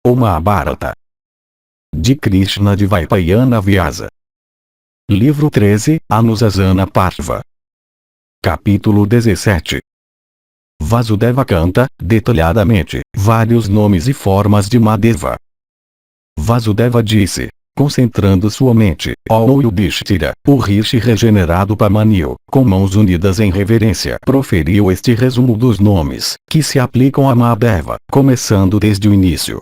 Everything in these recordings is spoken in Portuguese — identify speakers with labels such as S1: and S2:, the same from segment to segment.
S1: O Mahabharata. De Krishna de Vaipayana Vyasa. Livro 13, Anusasana Parva. Capítulo 17. Vasudeva canta, detalhadamente, vários nomes e formas de Mahadeva. Vasudeva disse, concentrando sua mente, ó Yudhishthira, o rishi regenerado Pamanyu, com mãos unidas em reverência, proferiu este resumo dos nomes, que se aplicam a Mahadeva, começando desde o início.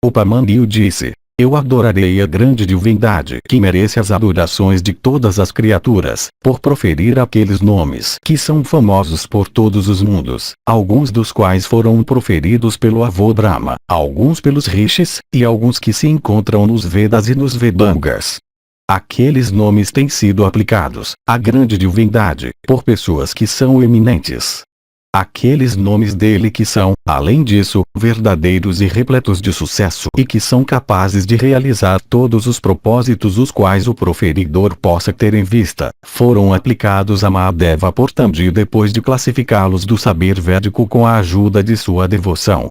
S1: O Pamanyu disse, eu adorarei a grande divindade que merece as adorações de todas as criaturas, por proferir aqueles nomes que são famosos por todos os mundos, alguns dos quais foram proferidos pelo avô Brahma, alguns pelos rishis, e alguns que se encontram nos Vedas e nos Vedangas. Aqueles nomes têm sido aplicados à grande divindade, por pessoas que são eminentes. Aqueles nomes dele que são, além disso, verdadeiros e repletos de sucesso e que são capazes de realizar todos os propósitos os quais o proferidor possa ter em vista, foram aplicados a Mahadeva por Tandi depois de classificá-los do saber védico com a ajuda de sua devoção.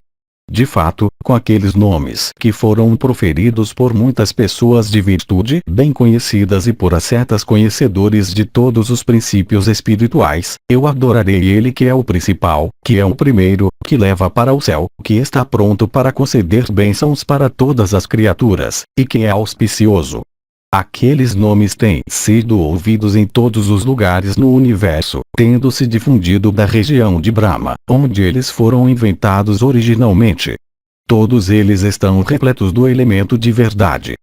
S1: De fato, com aqueles nomes que foram proferidos por muitas pessoas de virtude bem conhecidas e por ascetas conhecedores de todos os princípios espirituais, eu adorarei ele que é o principal, que é o primeiro, que leva para o céu, que está pronto para conceder bênçãos para todas as criaturas, e que é auspicioso. Aqueles nomes têm sido ouvidos em todos os lugares no universo, tendo se difundido da região de Brahma, onde eles foram inventados originalmente. Todos eles estão repletos do elemento de verdade.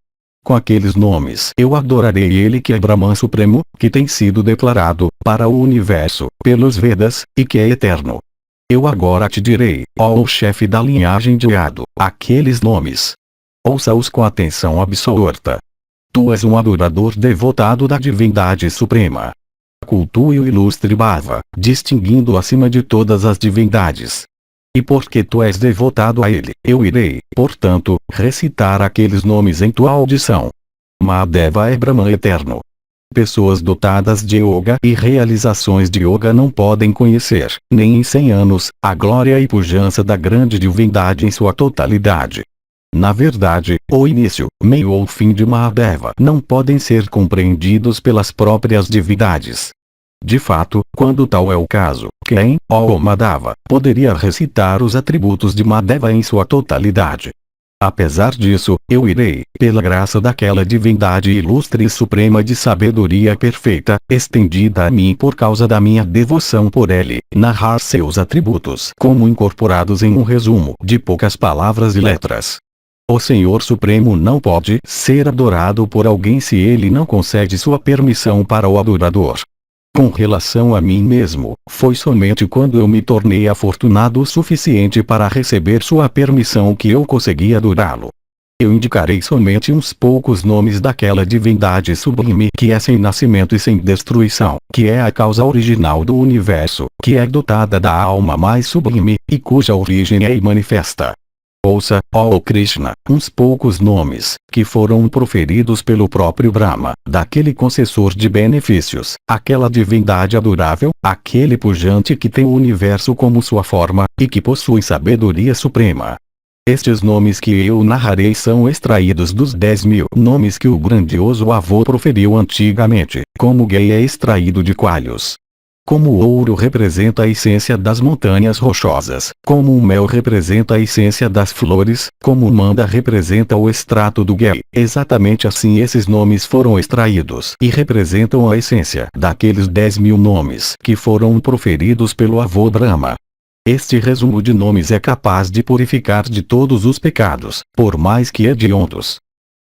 S1: Com aqueles nomes eu adorarei ele que é Brahman Supremo, que tem sido declarado, para o universo, pelos Vedas, e que é eterno. Eu agora te direi, ó chefe da linhagem de Yadu, aqueles nomes. Ouça-os com atenção absoluta. Tu és um adorador devotado da divindade suprema. Cultue o ilustre Bhava, distinguindo acima de todas as divindades. E porque tu és devotado a ele, eu irei, portanto, recitar aqueles nomes em tua audição. Mahadeva é Brahman eterno. Pessoas dotadas de yoga e realizações de yoga não podem conhecer, nem em 100 anos, a glória e pujança da grande divindade em sua totalidade. Na verdade, o início, meio ou fim de Mahadeva não podem ser compreendidos pelas próprias divindades. De fato, quando tal é o caso, quem, ó Mahadeva, poderia recitar os atributos de Mahadeva em sua totalidade? Apesar disso, eu irei, pela graça daquela divindade ilustre e suprema de sabedoria perfeita, estendida a mim por causa da minha devoção por ele, narrar seus atributos como incorporados em um resumo de poucas palavras e letras. O Senhor Supremo não pode ser adorado por alguém se ele não concede sua permissão para o adorador. Com relação a mim mesmo, foi somente quando eu me tornei afortunado o suficiente para receber sua permissão que eu consegui adorá-lo. Eu indicarei somente uns poucos nomes daquela divindade sublime que é sem nascimento e sem destruição, que é a causa original do universo, que é dotada da alma mais sublime, e cuja origem é manifesta. Ouça, ó Krishna, uns poucos nomes, que foram proferidos pelo próprio Brahma, daquele concessor de benefícios, aquela divindade adorável, aquele pujante que tem o universo como sua forma, e que possui sabedoria suprema. Estes nomes que eu narrarei são extraídos dos 10.000 nomes que o grandioso avô proferiu antigamente, como Gay é extraído de coalhos. Como o ouro representa a essência das montanhas rochosas, como o mel representa a essência das flores, como o manda representa o extrato do ghee, exatamente assim esses nomes foram extraídos e representam a essência daqueles 10.000 nomes que foram proferidos pelo avô Brahma. Este resumo de nomes é capaz de purificar de todos os pecados, por mais que hediondos.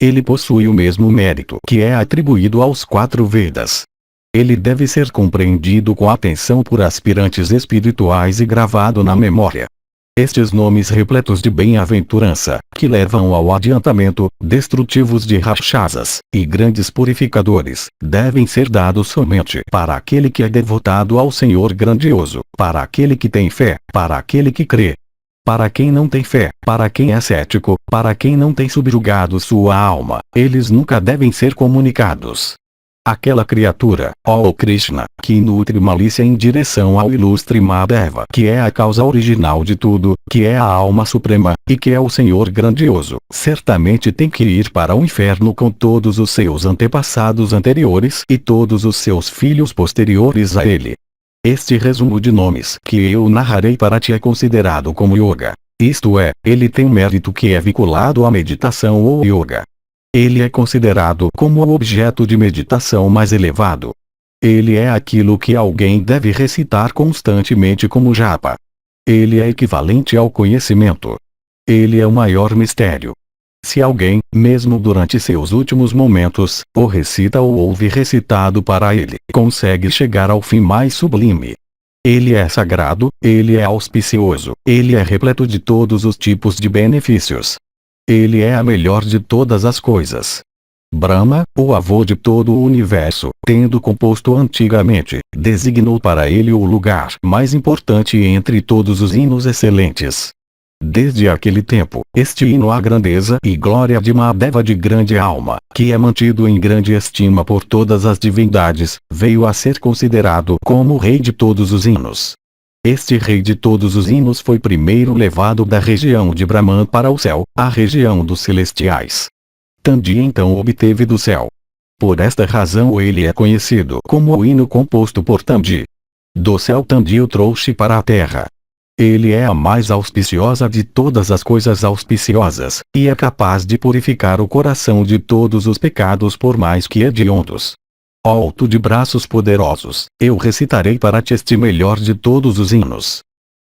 S1: Ele possui o mesmo mérito que é atribuído aos 4 Vedas. Ele deve ser compreendido com atenção por aspirantes espirituais e gravado na memória. Estes nomes repletos de bem-aventurança, que levam ao adiantamento, destrutivos de rakshasas, e grandes purificadores, devem ser dados somente para aquele que é devotado ao Senhor grandioso, para aquele que tem fé, para aquele que crê. Para quem não tem fé, para quem é cético, para quem não tem subjugado sua alma, eles nunca devem ser comunicados. Aquela criatura, ó Krishna, que nutre malícia em direção ao ilustre Mahadeva, que é a causa original de tudo, que é a alma suprema, e que é o Senhor grandioso, certamente tem que ir para o inferno com todos os seus antepassados anteriores e todos os seus filhos posteriores a ele. Este resumo de nomes que eu narrarei para ti é considerado como yoga. Isto é, ele tem mérito que é vinculado à meditação ou yoga. Ele é considerado como o objeto de meditação mais elevado. Ele é aquilo que alguém deve recitar constantemente como japa. Ele é equivalente ao conhecimento. Ele é o maior mistério. Se alguém, mesmo durante seus últimos momentos, o recita ou ouve recitado para ele, consegue chegar ao fim mais sublime. Ele é sagrado, ele é auspicioso, ele é repleto de todos os tipos de benefícios. Ele é a melhor de todas as coisas. Brahma, o avô de todo o universo, tendo composto antigamente, designou para ele o lugar mais importante entre todos os hinos excelentes. Desde aquele tempo, este hino à grandeza e glória de Mahadeva de grande alma, que é mantido em grande estima por todas as divindades, veio a ser considerado como o rei de todos os hinos. Este rei de todos os hinos foi primeiro levado da região de Brahman para o céu, a região dos celestiais. Tandi então obteve do céu. Por esta razão ele é conhecido como o hino composto por Tandi. Do céu Tandi o trouxe para a terra. Ele é a mais auspiciosa de todas as coisas auspiciosas, e é capaz de purificar o coração de todos os pecados por mais que hediondos. Ó alto de braços poderosos, eu recitarei para ti este melhor de todos os hinos.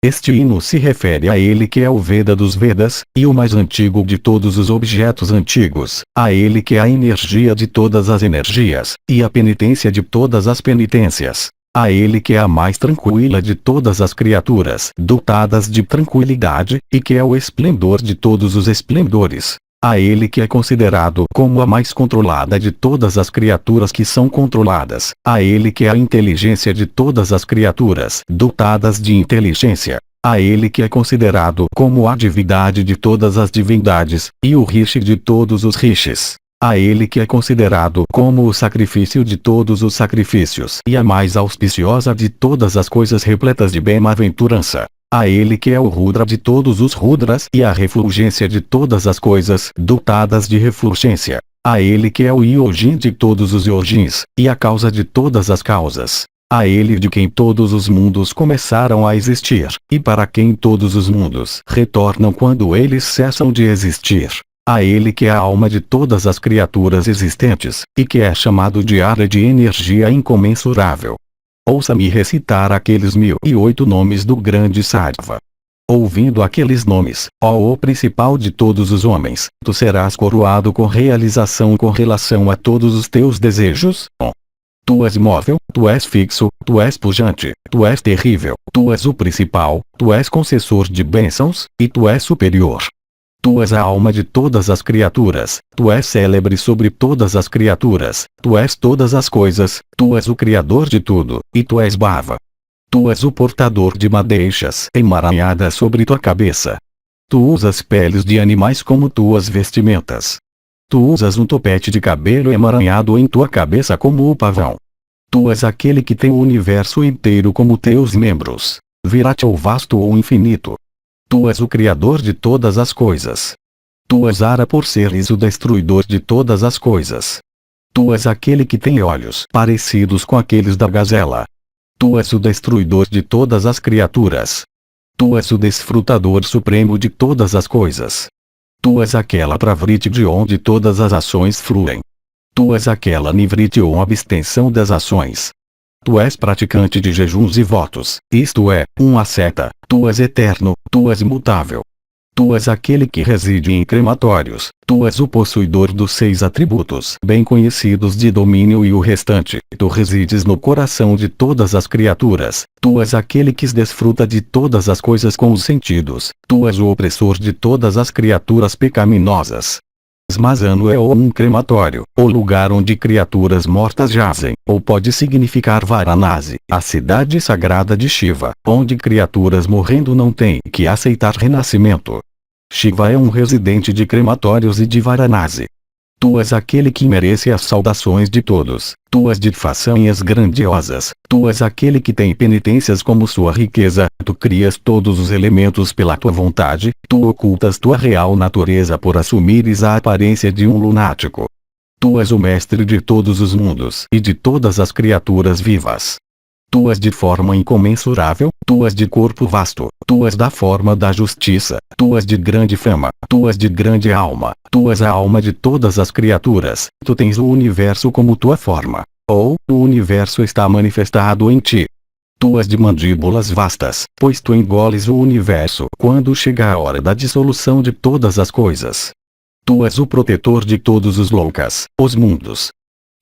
S1: Este hino se refere a ele que é o Veda dos Vedas, e o mais antigo de todos os objetos antigos, a ele que é a energia de todas as energias, e a penitência de todas as penitências, a ele que é a mais tranquila de todas as criaturas dotadas de tranquilidade, e que é o esplendor de todos os esplendores. A ele que é considerado como a mais controlada de todas as criaturas que são controladas, a ele que é a inteligência de todas as criaturas dotadas de inteligência, a ele que é considerado como a divindade de todas as divindades, e o rishi de todos os rishis, a ele que é considerado como o sacrifício de todos os sacrifícios e a mais auspiciosa de todas as coisas repletas de bem-aventurança. A ele que é o Rudra de todos os Rudras e a refulgência de todas as coisas dotadas de refulgência. A ele que é o Yojin de todos os Yojins, e a causa de todas as causas. A ele de quem todos os mundos começaram a existir, e para quem todos os mundos retornam quando eles cessam de existir. A ele que é a alma de todas as criaturas existentes, e que é chamado de área de energia incomensurável. Ouça-me recitar aqueles 1008 nomes do grande Sattva. Ouvindo aqueles nomes, ó o principal de todos os homens, tu serás coroado com realização com relação a todos os teus desejos. Tu és móvel, tu és fixo, tu és pujante, tu és terrível, tu és o principal, tu és concessor de bênçãos, e tu és superior. Tu és a alma de todas as criaturas, tu és célebre sobre todas as criaturas, tu és todas as coisas, tu és o criador de tudo, e tu és Bhava. Tu és o portador de madeixas emaranhadas sobre tua cabeça. Tu usas peles de animais como tuas vestimentas. Tu usas um topete de cabelo emaranhado em tua cabeça como o pavão. Tu és aquele que tem o universo inteiro como teus membros. Virate ou vasto ou infinito. Tu és o Criador de todas as coisas. Tu és Ara por seres o destruidor de todas as coisas. Tu és aquele que tem olhos parecidos com aqueles da gazela. Tu és o destruidor de todas as criaturas. Tu és o desfrutador supremo de todas as coisas. Tu és aquela pravriti de onde todas as ações fluem. Tu és aquela nivriti ou abstenção das ações. Tu és praticante de jejuns e votos, isto é, um asceta. Tu és eterno, tu és imutável. Tu és aquele que reside em crematórios, tu és o possuidor dos 6 atributos bem conhecidos de domínio e o restante, tu resides no coração de todas as criaturas, tu és aquele que desfruta de todas as coisas com os sentidos, tu és o opressor de todas as criaturas pecaminosas. Smasano é um crematório, o lugar onde criaturas mortas jazem, ou pode significar Varanasi, a cidade sagrada de Shiva, onde criaturas morrendo não têm que aceitar renascimento. Shiva é um residente de crematórios e de Varanasi. Tu és aquele que merece as saudações de todos. Tu és de façanhas grandiosas. Tu és aquele que tem penitências como sua riqueza. Tu crias todos os elementos pela tua vontade. Tu ocultas tua real natureza por assumires a aparência de um lunático. Tu és o mestre de todos os mundos e de todas as criaturas vivas. Tu és de forma incomensurável, tu és de corpo vasto, tu és da forma da justiça, tu és de grande fama, tu és de grande alma, tu és a alma de todas as criaturas, tu tens o universo como tua forma, ou, o universo está manifestado em ti. Tu és de mandíbulas vastas, pois tu engoles o universo quando chega a hora da dissolução de todas as coisas. Tu és o protetor de todos os loucas, os mundos.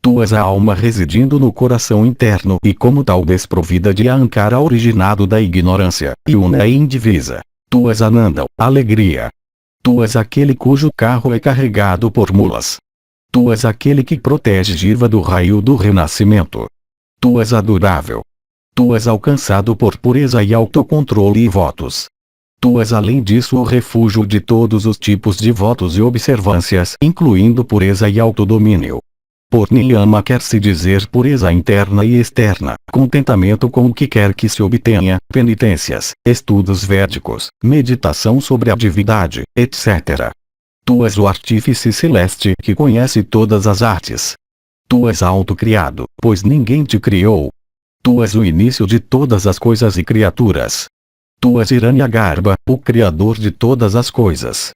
S1: Tu és a alma residindo no coração interno e como tal desprovida de Ahankara originado da ignorância, e una e indivisa. Tu és Ananda, alegria. Tu és aquele cujo carro é carregado por mulas. Tu és aquele que protege Jiva do raio do renascimento. Tu és adorável. Tu és alcançado por pureza e autocontrole e votos. Tu és além disso o refúgio de todos os tipos de votos e observâncias, incluindo pureza e autodomínio. Por niyama quer-se dizer pureza interna e externa, contentamento com o que quer que se obtenha, penitências, estudos védicos, meditação sobre a divindade, etc. Tu és o artífice celeste que conhece todas as artes. Tu és autocriado, pois ninguém te criou. Tu és o início de todas as coisas e criaturas. Tu és Hiranyagarbha, o criador de todas as coisas.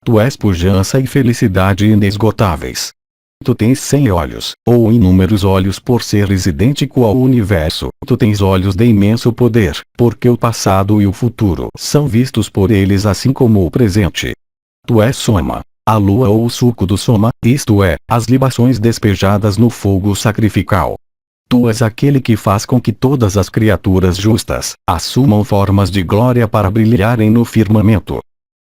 S1: Tu és pujança e felicidade inesgotáveis. Tu tens 100 olhos, ou inúmeros olhos por seres idêntico ao universo. Tu tens olhos de imenso poder, porque o passado e o futuro são vistos por eles assim como o presente. Tu és Soma, a lua ou o suco do Soma, isto é, as libações despejadas no fogo sacrificial. Tu és aquele que faz com que todas as criaturas justas assumam formas de glória para brilharem no firmamento.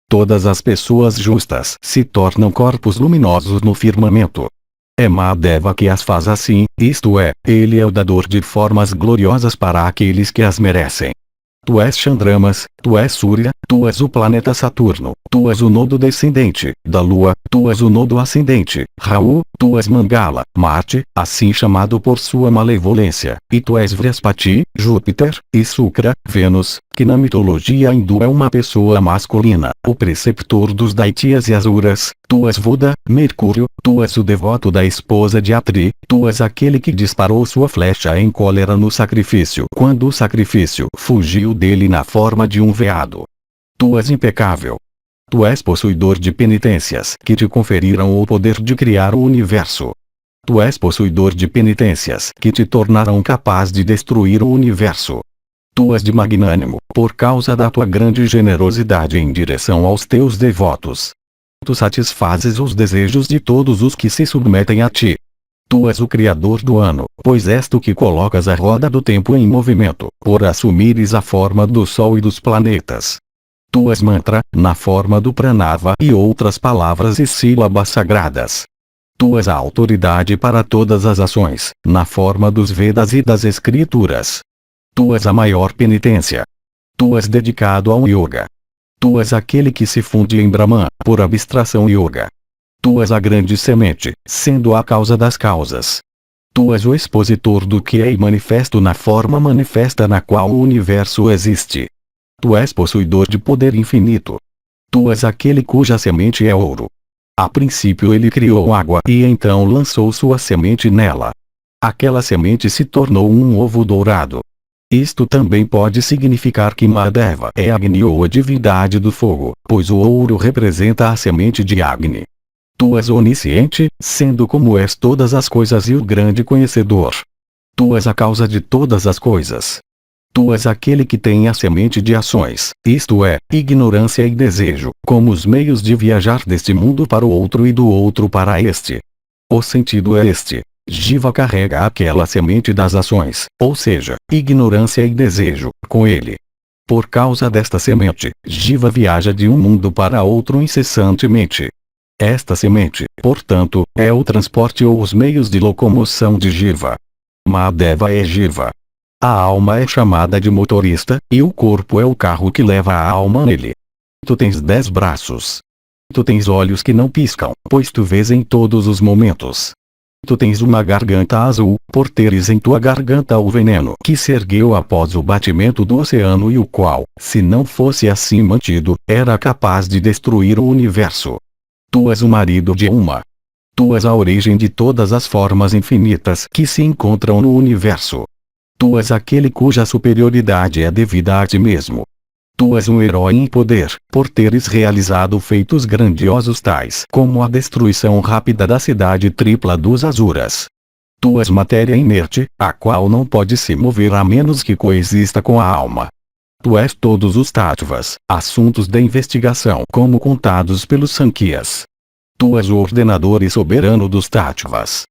S1: Todas as pessoas justas se tornam corpos luminosos no firmamento. É Mahadeva que as faz assim, isto é, ele é o dador de formas gloriosas para aqueles que as merecem. Tu és Chandramas, tu és Surya, tu és o planeta Saturno, tu és o nodo descendente da Lua, tu és o nodo ascendente, Rahu, tu és Mangala, Marte, assim chamado por sua malevolência, e tu és Vrihaspati, Júpiter, e Shukra, Vênus, que na mitologia hindu é uma pessoa masculina, o preceptor dos Daityas e Asuras. Tu és Buda, Mercúrio, tu és o devoto da esposa de Atri, tu és aquele que disparou sua flecha em cólera no sacrifício quando o sacrifício fugiu dele na forma de um veado. Tu és impecável. Tu és possuidor de penitências que te conferiram o poder de criar o universo. Tu és possuidor de penitências que te tornarão capaz de destruir o universo. Tu és de magnânimo, por causa da tua grande generosidade em direção aos teus devotos. Tu satisfazes os desejos de todos os que se submetem a ti. Tu és o criador do ano, pois és tu que colocas a roda do tempo em movimento, por assumires a forma do sol e dos planetas. Tu és mantra, na forma do pranava e outras palavras e sílabas sagradas. Tu és a autoridade para todas as ações, na forma dos Vedas e das Escrituras. Tu és a maior penitência. Tu és dedicado ao yoga. Tu és aquele que se funde em Brahman, por abstração yoga. Tu és a grande semente, sendo a causa das causas. Tu és o expositor do que é manifesto na forma manifesta na qual o universo existe. Tu és possuidor de poder infinito. Tu és aquele cuja semente é ouro. A princípio ele criou água e então lançou sua semente nela. Aquela semente se tornou um ovo dourado. Isto também pode significar que Mahadeva é Agni ou a divindade do fogo, pois o ouro representa a semente de Agni. Tu és onisciente, sendo como és todas as coisas e o grande conhecedor. Tu és a causa de todas as coisas. Tu és aquele que tem a semente de ações, isto é, ignorância e desejo, como os meios de viajar deste mundo para o outro e do outro para este. O sentido é este. Jiva carrega aquela semente das ações, ou seja, ignorância e desejo, com ele. Por causa desta semente, Jiva viaja de um mundo para outro incessantemente. Esta semente, portanto, é o transporte ou os meios de locomoção de Jiva. Mahadeva é Jiva. A alma é chamada de motorista, e o corpo é o carro que leva a alma nele. Tu tens 10 braços. Tu tens olhos que não piscam, pois tu vês em todos os momentos. Tu tens uma garganta azul, por teres em tua garganta o veneno que se ergueu após o batimento do oceano e o qual, se não fosse assim mantido, era capaz de destruir o universo. Tu és o marido de uma. Tu és a origem de todas as formas infinitas que se encontram no universo. Tu és aquele cuja superioridade é devida a ti mesmo. Tu és um herói em poder, por teres realizado feitos grandiosos tais como a destruição rápida da cidade tripla dos Azuras. Tu és matéria inerte, a qual não pode se mover a menos que coexista com a alma. Tu és todos os tattvas, assuntos da investigação como contados pelos Sankhya's. Tu és o ordenador e soberano dos tattvas.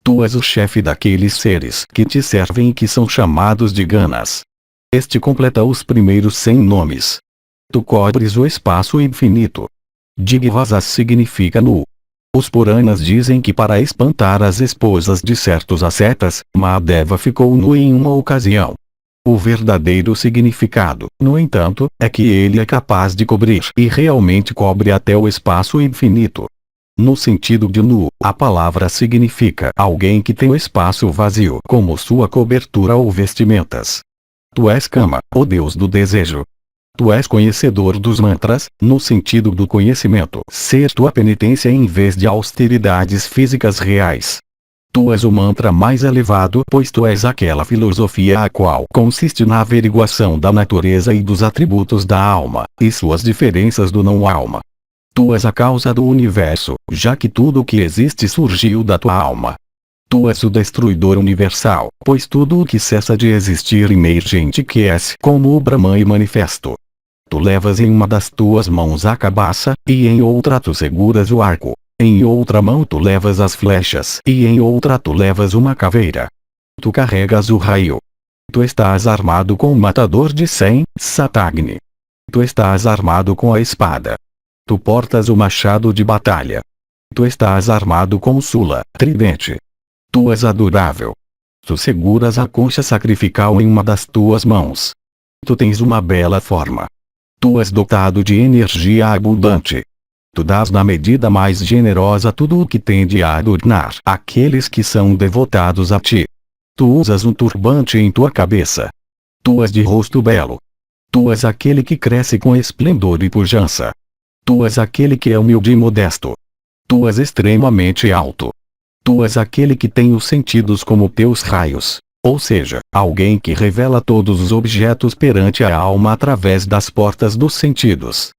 S1: Tu és o chefe daqueles seres que te servem e que são chamados de ganas. Este completa os primeiros 100 nomes. Tu cobres o espaço infinito. Digvasa significa nu. Os Puranas dizem que para espantar as esposas de certos ascetas, Mahadeva ficou nu em uma ocasião. O verdadeiro significado, no entanto, é que ele é capaz de cobrir e realmente cobre até o espaço infinito. No sentido de nu, a palavra significa alguém que tem o espaço vazio como sua cobertura ou vestimentas. Tu és Kama, o deus do desejo. Tu és conhecedor dos mantras, no sentido do conhecimento ser tua penitência em vez de austeridades físicas reais. Tu és o mantra mais elevado, pois tu és aquela filosofia a qual consiste na averiguação da natureza e dos atributos da alma, e suas diferenças do não-alma. Tu és a causa do universo, já que tudo o que existe surgiu da tua alma. Tu és o destruidor universal, pois tudo o que cessa de existir emergente que és como o Brahman e manifesto. Tu levas em uma das tuas mãos a cabaça, e em outra tu seguras o arco. Em outra mão tu levas as flechas, e em outra tu levas uma caveira. Tu carregas o raio. Tu estás armado com o matador de 100, Satagni. Tu estás armado com a espada. Tu portas o machado de batalha. Tu estás armado com o Sula, tridente. Tu és adorável. Tu seguras a concha sacrificial em uma das tuas mãos. Tu tens uma bela forma. Tu és dotado de energia abundante. Tu dás na medida mais generosa tudo o que tende a adornar aqueles que são devotados a ti. Tu usas um turbante em tua cabeça. Tu és de rosto belo. Tu és aquele que cresce com esplendor e pujança. Tu és aquele que é humilde e modesto. Tu és extremamente alto. Tu és aquele que tem os sentidos como teus raios, ou seja, alguém que revela todos os objetos perante a alma através das portas dos sentidos.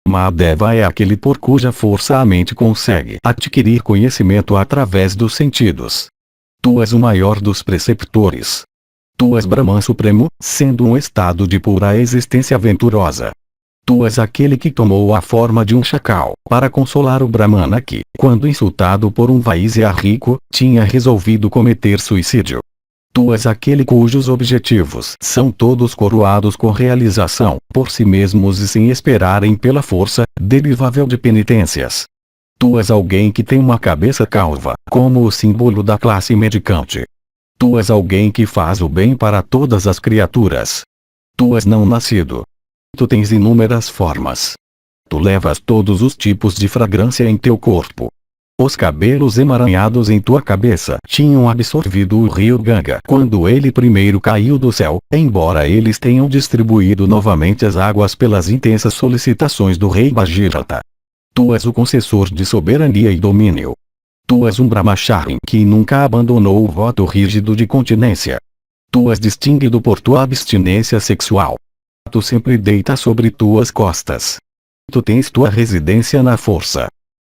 S1: Mahadeva é aquele por cuja força a mente consegue adquirir conhecimento através dos sentidos. Tu és o maior dos preceptores. Tu és Brahman Supremo, sendo um estado de pura existência venturosa. Tu és aquele que tomou a forma de um chacal, para consolar o Brahmana que, quando insultado por um Vaisya rico, tinha resolvido cometer suicídio. Tu és aquele cujos objetivos são todos coroados com realização, por si mesmos e sem esperarem pela força, derivável de penitências. Tu és alguém que tem uma cabeça calva, como o símbolo da classe mendicante. Tu és alguém que faz o bem para todas as criaturas. Tu és não nascido. Tu tens inúmeras formas. Tu levas todos os tipos de fragrância em teu corpo. Os cabelos emaranhados em tua cabeça tinham absorvido o rio Ganga quando ele primeiro caiu do céu, embora eles tenham distribuído novamente as águas pelas intensas solicitações do rei Bhagirata. Tu és o concessor de soberania e domínio. Tu és um brahmacharin que nunca abandonou o voto rígido de continência. Tu és distinguido por tua abstinência sexual. Tu sempre deitas sobre tuas costas. Tu tens tua residência na força.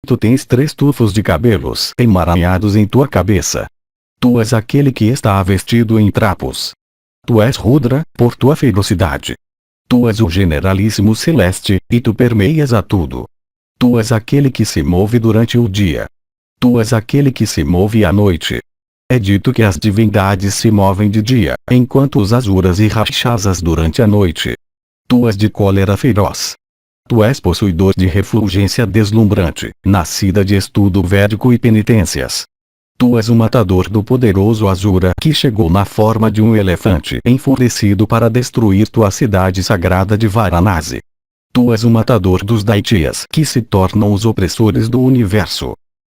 S1: Tu tens 3 tufos de cabelos emaranhados em tua cabeça. Tu és aquele que está vestido em trapos. Tu és Rudra, por tua ferocidade. Tu és o generalíssimo celeste, e tu permeias a tudo. Tu és aquele que se move durante o dia. Tu és aquele que se move à noite. É dito que as divindades se movem de dia, enquanto os Asuras e Rakshasas durante a noite. Tu és de cólera feroz. Tu és possuidor de refulgência deslumbrante, nascida de estudo védico e penitências. Tu és o matador do poderoso Asura que chegou na forma de um elefante enfurecido para destruir tua cidade sagrada de Varanasi. Tu és o matador dos Daitias que se tornam os opressores do universo.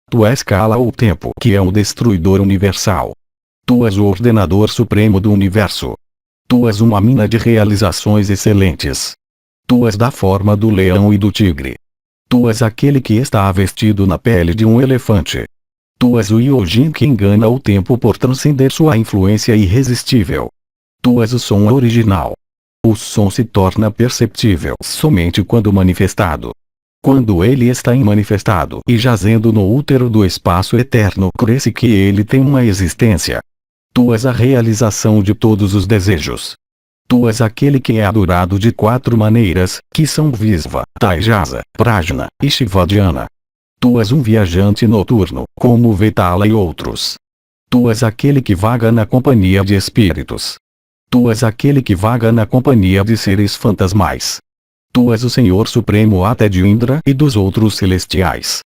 S1: Tu és Kala o tempo que é o destruidor universal. Tu és o ordenador supremo do universo. Tu és uma mina de realizações excelentes. Tu és da forma do leão e do tigre. Tu és aquele que está vestido na pele de um elefante. Tu és o Yojin que engana o tempo por transcender sua influência irresistível. Tu és o som original. O som se torna perceptível somente quando manifestado. Quando ele está manifestado e jazendo no útero do espaço eterno, cresce que ele tem uma existência. Tu és a realização de todos os desejos. Tu és aquele que é adorado de 4 maneiras, que são Visva, Taijasa, Prajna e Shivadhyana. Tu és um viajante noturno, como Vetala e outros. Tu és aquele que vaga na companhia de espíritos. Tu és aquele que vaga na companhia de seres fantasmais. Tu és o Senhor Supremo até de Indra e dos outros celestiais.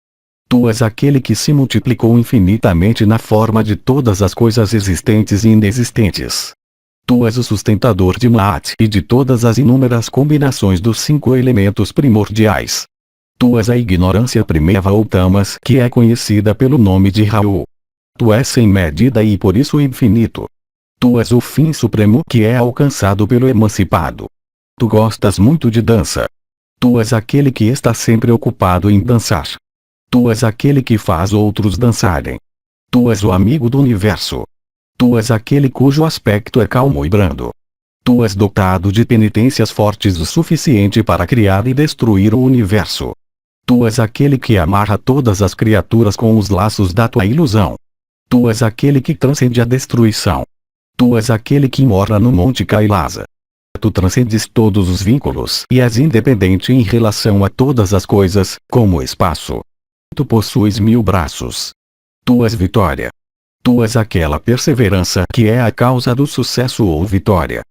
S1: Tu és aquele que se multiplicou infinitamente na forma de todas as coisas existentes e inexistentes. Tu és o sustentador de Maat e de todas as inúmeras combinações dos 5 elementos primordiais. Tu és a ignorância primeva ou Tamas que é conhecida pelo nome de Raul. Tu és sem medida e por isso infinito. Tu és o fim supremo que é alcançado pelo emancipado. Tu gostas muito de dança. Tu és aquele que está sempre ocupado em dançar. Tu és aquele que faz outros dançarem. Tu és o amigo do universo. Tu és aquele cujo aspecto é calmo e brando. Tu és dotado de penitências fortes o suficiente para criar e destruir o universo. Tu és aquele que amarra todas as criaturas com os laços da tua ilusão. Tu és aquele que transcende a destruição. Tu és aquele que mora no Monte Kailasa. Tu transcendes todos os vínculos e és independente em relação a todas as coisas, como o espaço. Tu possuis 1000 braços. Tu és vitória. Tu és aquela perseverança que é a causa do sucesso ou vitória.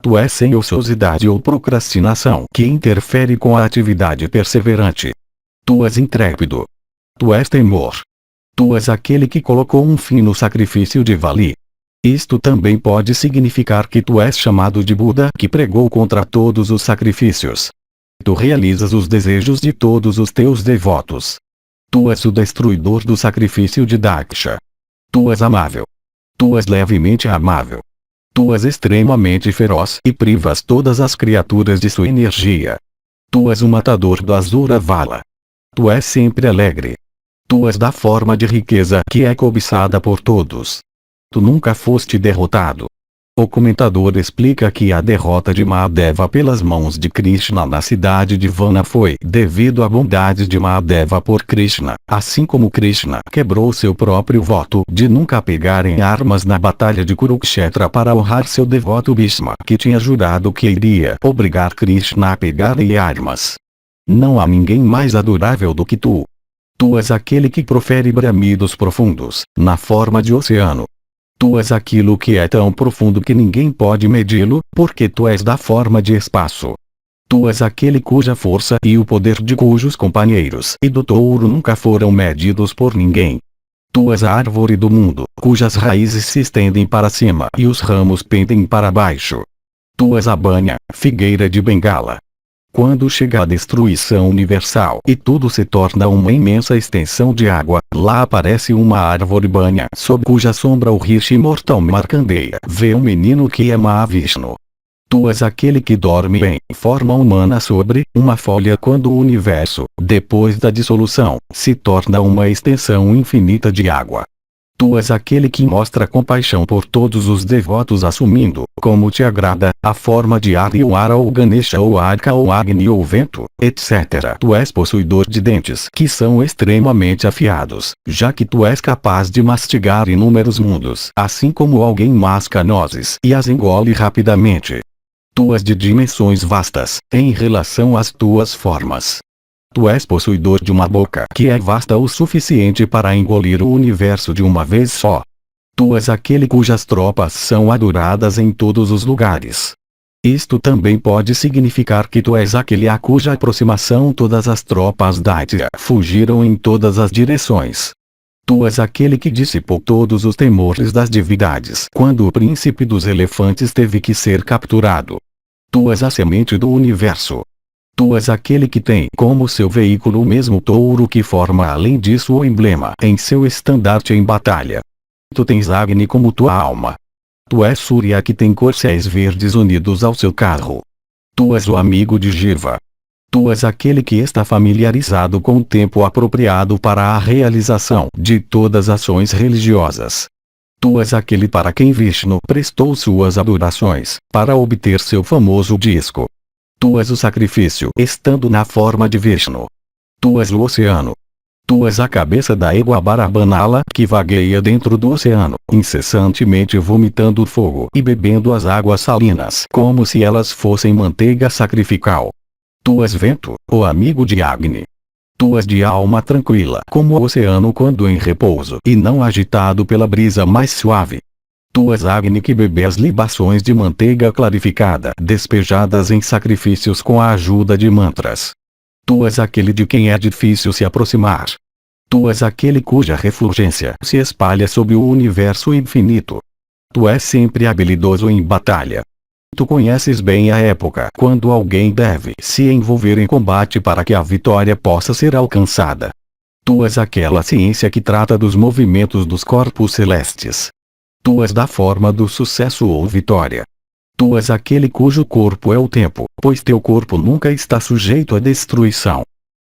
S1: Tu és sem ociosidade ou procrastinação que interfere com a atividade perseverante. Tu és intrépido. Tu és temor. Tu és aquele que colocou um fim no sacrifício de Vali. Isto também pode significar que tu és chamado de Buda que pregou contra todos os sacrifícios. Tu realizas os desejos de todos os teus devotos. Tu és o destruidor do sacrifício de Daksha. Tu és amável. Tu és levemente amável. Tu és extremamente feroz e privas todas as criaturas de sua energia. Tu és o matador do Asura Vala. Tu és sempre alegre. Tu és da forma de riqueza que é cobiçada por todos. Tu nunca foste derrotado. O comentador explica que a derrota de Mahadeva pelas mãos de Krishna na cidade de Vana foi devido à bondade de Mahadeva por Krishna, assim como Krishna quebrou seu próprio voto de nunca pegar em armas na batalha de Kurukshetra para honrar seu devoto Bhishma que tinha jurado que iria obrigar Krishna a pegar em armas. Não há ninguém mais adorável do que tu. Tu és aquele que profere bramidos profundos, na forma de oceano. Tu és aquilo que é tão profundo que ninguém pode medi-lo, porque tu és da forma de espaço. Tu és aquele cuja força e o poder de cujos companheiros e do touro nunca foram medidos por ninguém. Tu és a árvore do mundo, cujas raízes se estendem para cima e os ramos pendem para baixo. Tu és a banha, figueira de Bengala. Quando chega a destruição universal e tudo se torna uma imensa extensão de água, lá aparece uma árvore banha sob cuja sombra o rishi imortal Markandeya vê um menino que é Mahavishnu. Tu és aquele que dorme em forma humana sobre uma folha quando o universo, depois da dissolução, se torna uma extensão infinita de água. Tu és aquele que mostra compaixão por todos os devotos assumindo, como te agrada, a forma de Aryavara ou Ganesha ou Arca ou Agni ou vento, etc. Tu és possuidor de dentes que são extremamente afiados, já que tu és capaz de mastigar inúmeros mundos, assim como alguém masca nozes e as engole rapidamente. Tu és de dimensões vastas, em relação às tuas formas. Tu és possuidor de uma boca que é vasta o suficiente para engolir o universo de uma vez só. Tu és aquele cujas tropas são adoradas em todos os lugares. Isto também pode significar que tu és aquele a cuja aproximação todas as tropas da Daitya fugiram em todas as direções. Tu és aquele que dissipou todos os temores das divindades quando o príncipe dos elefantes teve que ser capturado. Tu és a semente do universo. Tu és aquele que tem como seu veículo o mesmo touro que forma além disso o emblema em seu estandarte em batalha. Tu tens Agni como tua alma. Tu és Surya que tem corcéis verdes unidos ao seu carro. Tu és o amigo de Jiva. Tu és aquele que está familiarizado com o tempo apropriado para a realização de todas as ações religiosas. Tu és aquele para quem Vishnu prestou suas adorações, para obter seu famoso disco. Tu és o sacrifício estando na forma de Vishnu. Tu és o oceano. Tu és a cabeça da égua Barabanala que vagueia dentro do oceano, incessantemente vomitando fogo e bebendo as águas salinas como se elas fossem manteiga sacrificial. Tu és vento, o amigo de Agni. Tu és de alma tranquila como o oceano quando em repouso e não agitado pela brisa mais suave. Tu és Agni que bebe as libações de manteiga clarificada despejadas em sacrifícios com a ajuda de mantras. Tu és aquele de quem é difícil se aproximar. Tu és aquele cuja refulgência se espalha sobre o universo infinito. Tu és sempre habilidoso em batalha. Tu conheces bem a época quando alguém deve se envolver em combate para que a vitória possa ser alcançada. Tu és aquela ciência que trata dos movimentos dos corpos celestes. Tu és da forma do sucesso ou vitória. Tu és aquele cujo corpo é o tempo, pois teu corpo nunca está sujeito à destruição.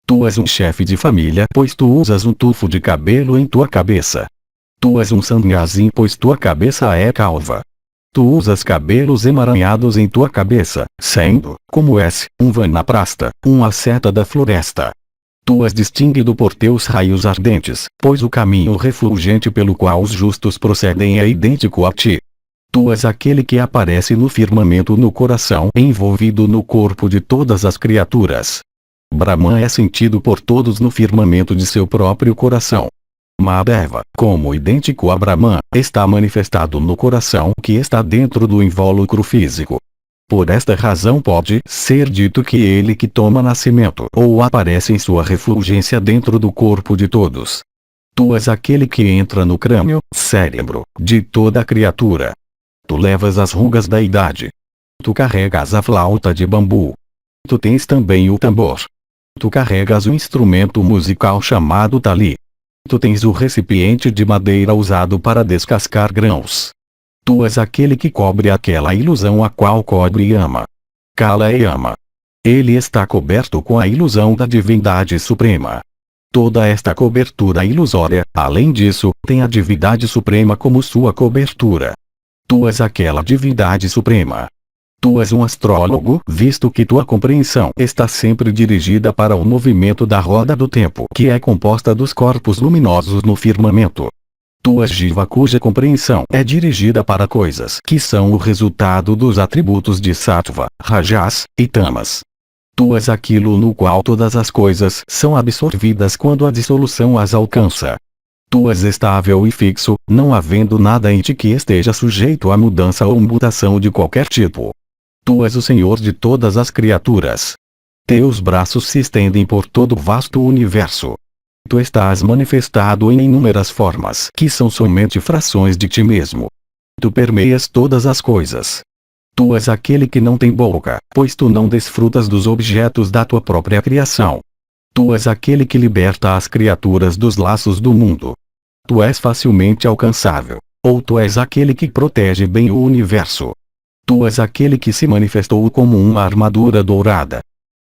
S1: Tu és um chefe de família, pois tu usas um tufo de cabelo em tua cabeça. Tu és um sannyasi, pois tua cabeça é calva. Tu usas cabelos emaranhados em tua cabeça, sendo, como és, um vanaprasta, um asceta da floresta. Tu és distinguido por teus raios ardentes, pois o caminho refulgente pelo qual os justos procedem é idêntico a ti. Tu és aquele que aparece no firmamento no coração envolvido no corpo de todas as criaturas. Brahman é sentido por todos no firmamento de seu próprio coração. Mahadeva, como idêntico a Brahman, está manifestado no coração que está dentro do invólucro físico. Por esta razão pode ser dito que ele que toma nascimento ou aparece em sua refulgência dentro do corpo de todos. Tu és aquele que entra no crânio, cérebro, de toda a criatura. Tu levas as rugas da idade. Tu carregas a flauta de bambu. Tu tens também o tambor. Tu carregas o instrumento musical chamado tali. Tu tens o recipiente de madeira usado para descascar grãos. Tu és aquele que cobre aquela ilusão a qual cobre Yama. Kala é Yama. Ele está coberto com a ilusão da divindade suprema. Toda esta cobertura ilusória, além disso, tem a divindade suprema como sua cobertura. Tu és aquela divindade suprema. Tu és um astrólogo, visto que tua compreensão está sempre dirigida para o movimento da roda do tempo, que é composta dos corpos luminosos no firmamento. Tu és Jiva cuja compreensão é dirigida para coisas que são o resultado dos atributos de Sattva, Rajas e Tamas. Tu és aquilo no qual todas as coisas são absorvidas quando a dissolução as alcança. Tu és estável e fixo, não havendo nada em ti que esteja sujeito a mudança ou mutação de qualquer tipo. Tu és o Senhor de todas as criaturas. Teus braços se estendem por todo o vasto universo. Tu estás manifestado em inúmeras formas que são somente frações de ti mesmo. Tu permeias todas as coisas. Tu és aquele que não tem boca, pois tu não desfrutas dos objetos da tua própria criação. Tu és aquele que liberta as criaturas dos laços do mundo. Tu és facilmente alcançável, ou tu és aquele que protege bem o universo. Tu és aquele que se manifestou como uma armadura dourada.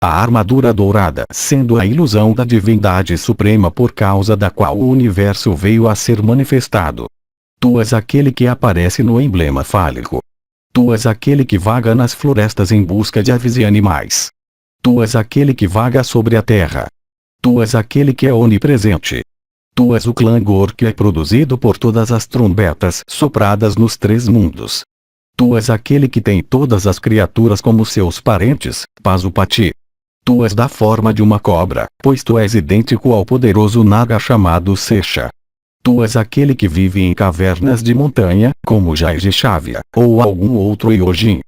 S1: A armadura dourada sendo a ilusão da divindade suprema por causa da qual o universo veio a ser manifestado. Tu és aquele que aparece no emblema fálico. Tu és aquele que vaga nas florestas em busca de aves e animais. Tu és aquele que vaga sobre a terra. Tu és aquele que é onipresente. Tu és o clangor que é produzido por todas as trombetas sopradas nos três mundos. Tu és aquele que tem todas as criaturas como seus parentes, Pasupati. Tu és da forma de uma cobra, pois tu és idêntico ao poderoso Naga chamado Sesha. Tu és aquele que vive em cavernas de montanha, como Jaijishavya, ou algum outro Yojin.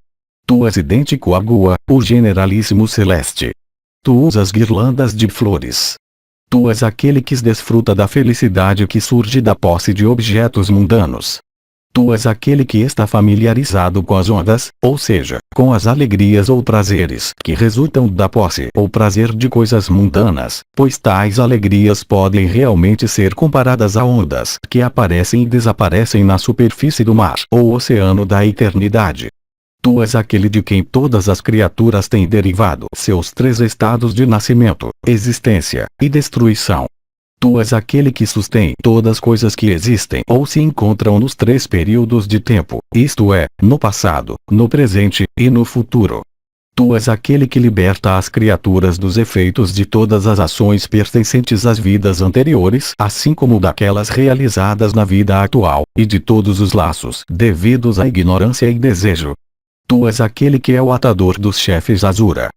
S1: Tu és idêntico a Gua, o generalíssimo celeste. Tu usas guirlandas de flores. Tu és aquele que desfruta da felicidade que surge da posse de objetos mundanos. Tu és aquele que está familiarizado com as ondas, ou seja, com as alegrias ou prazeres que resultam da posse ou prazer de coisas mundanas, pois tais alegrias podem realmente ser comparadas a ondas que aparecem e desaparecem na superfície do mar ou oceano da eternidade. Tu és aquele de quem todas as criaturas têm derivado seus três estados de nascimento, existência e destruição. Tu és aquele que sustém todas as coisas que existem ou se encontram nos três períodos de tempo, isto é, no passado, no presente e no futuro. Tu és aquele que liberta as criaturas dos efeitos de todas as ações pertencentes às vidas anteriores, assim como daquelas realizadas na vida atual, e de todos os laços devidos à ignorância e desejo. Tu és aquele que é o atador dos chefes Asura.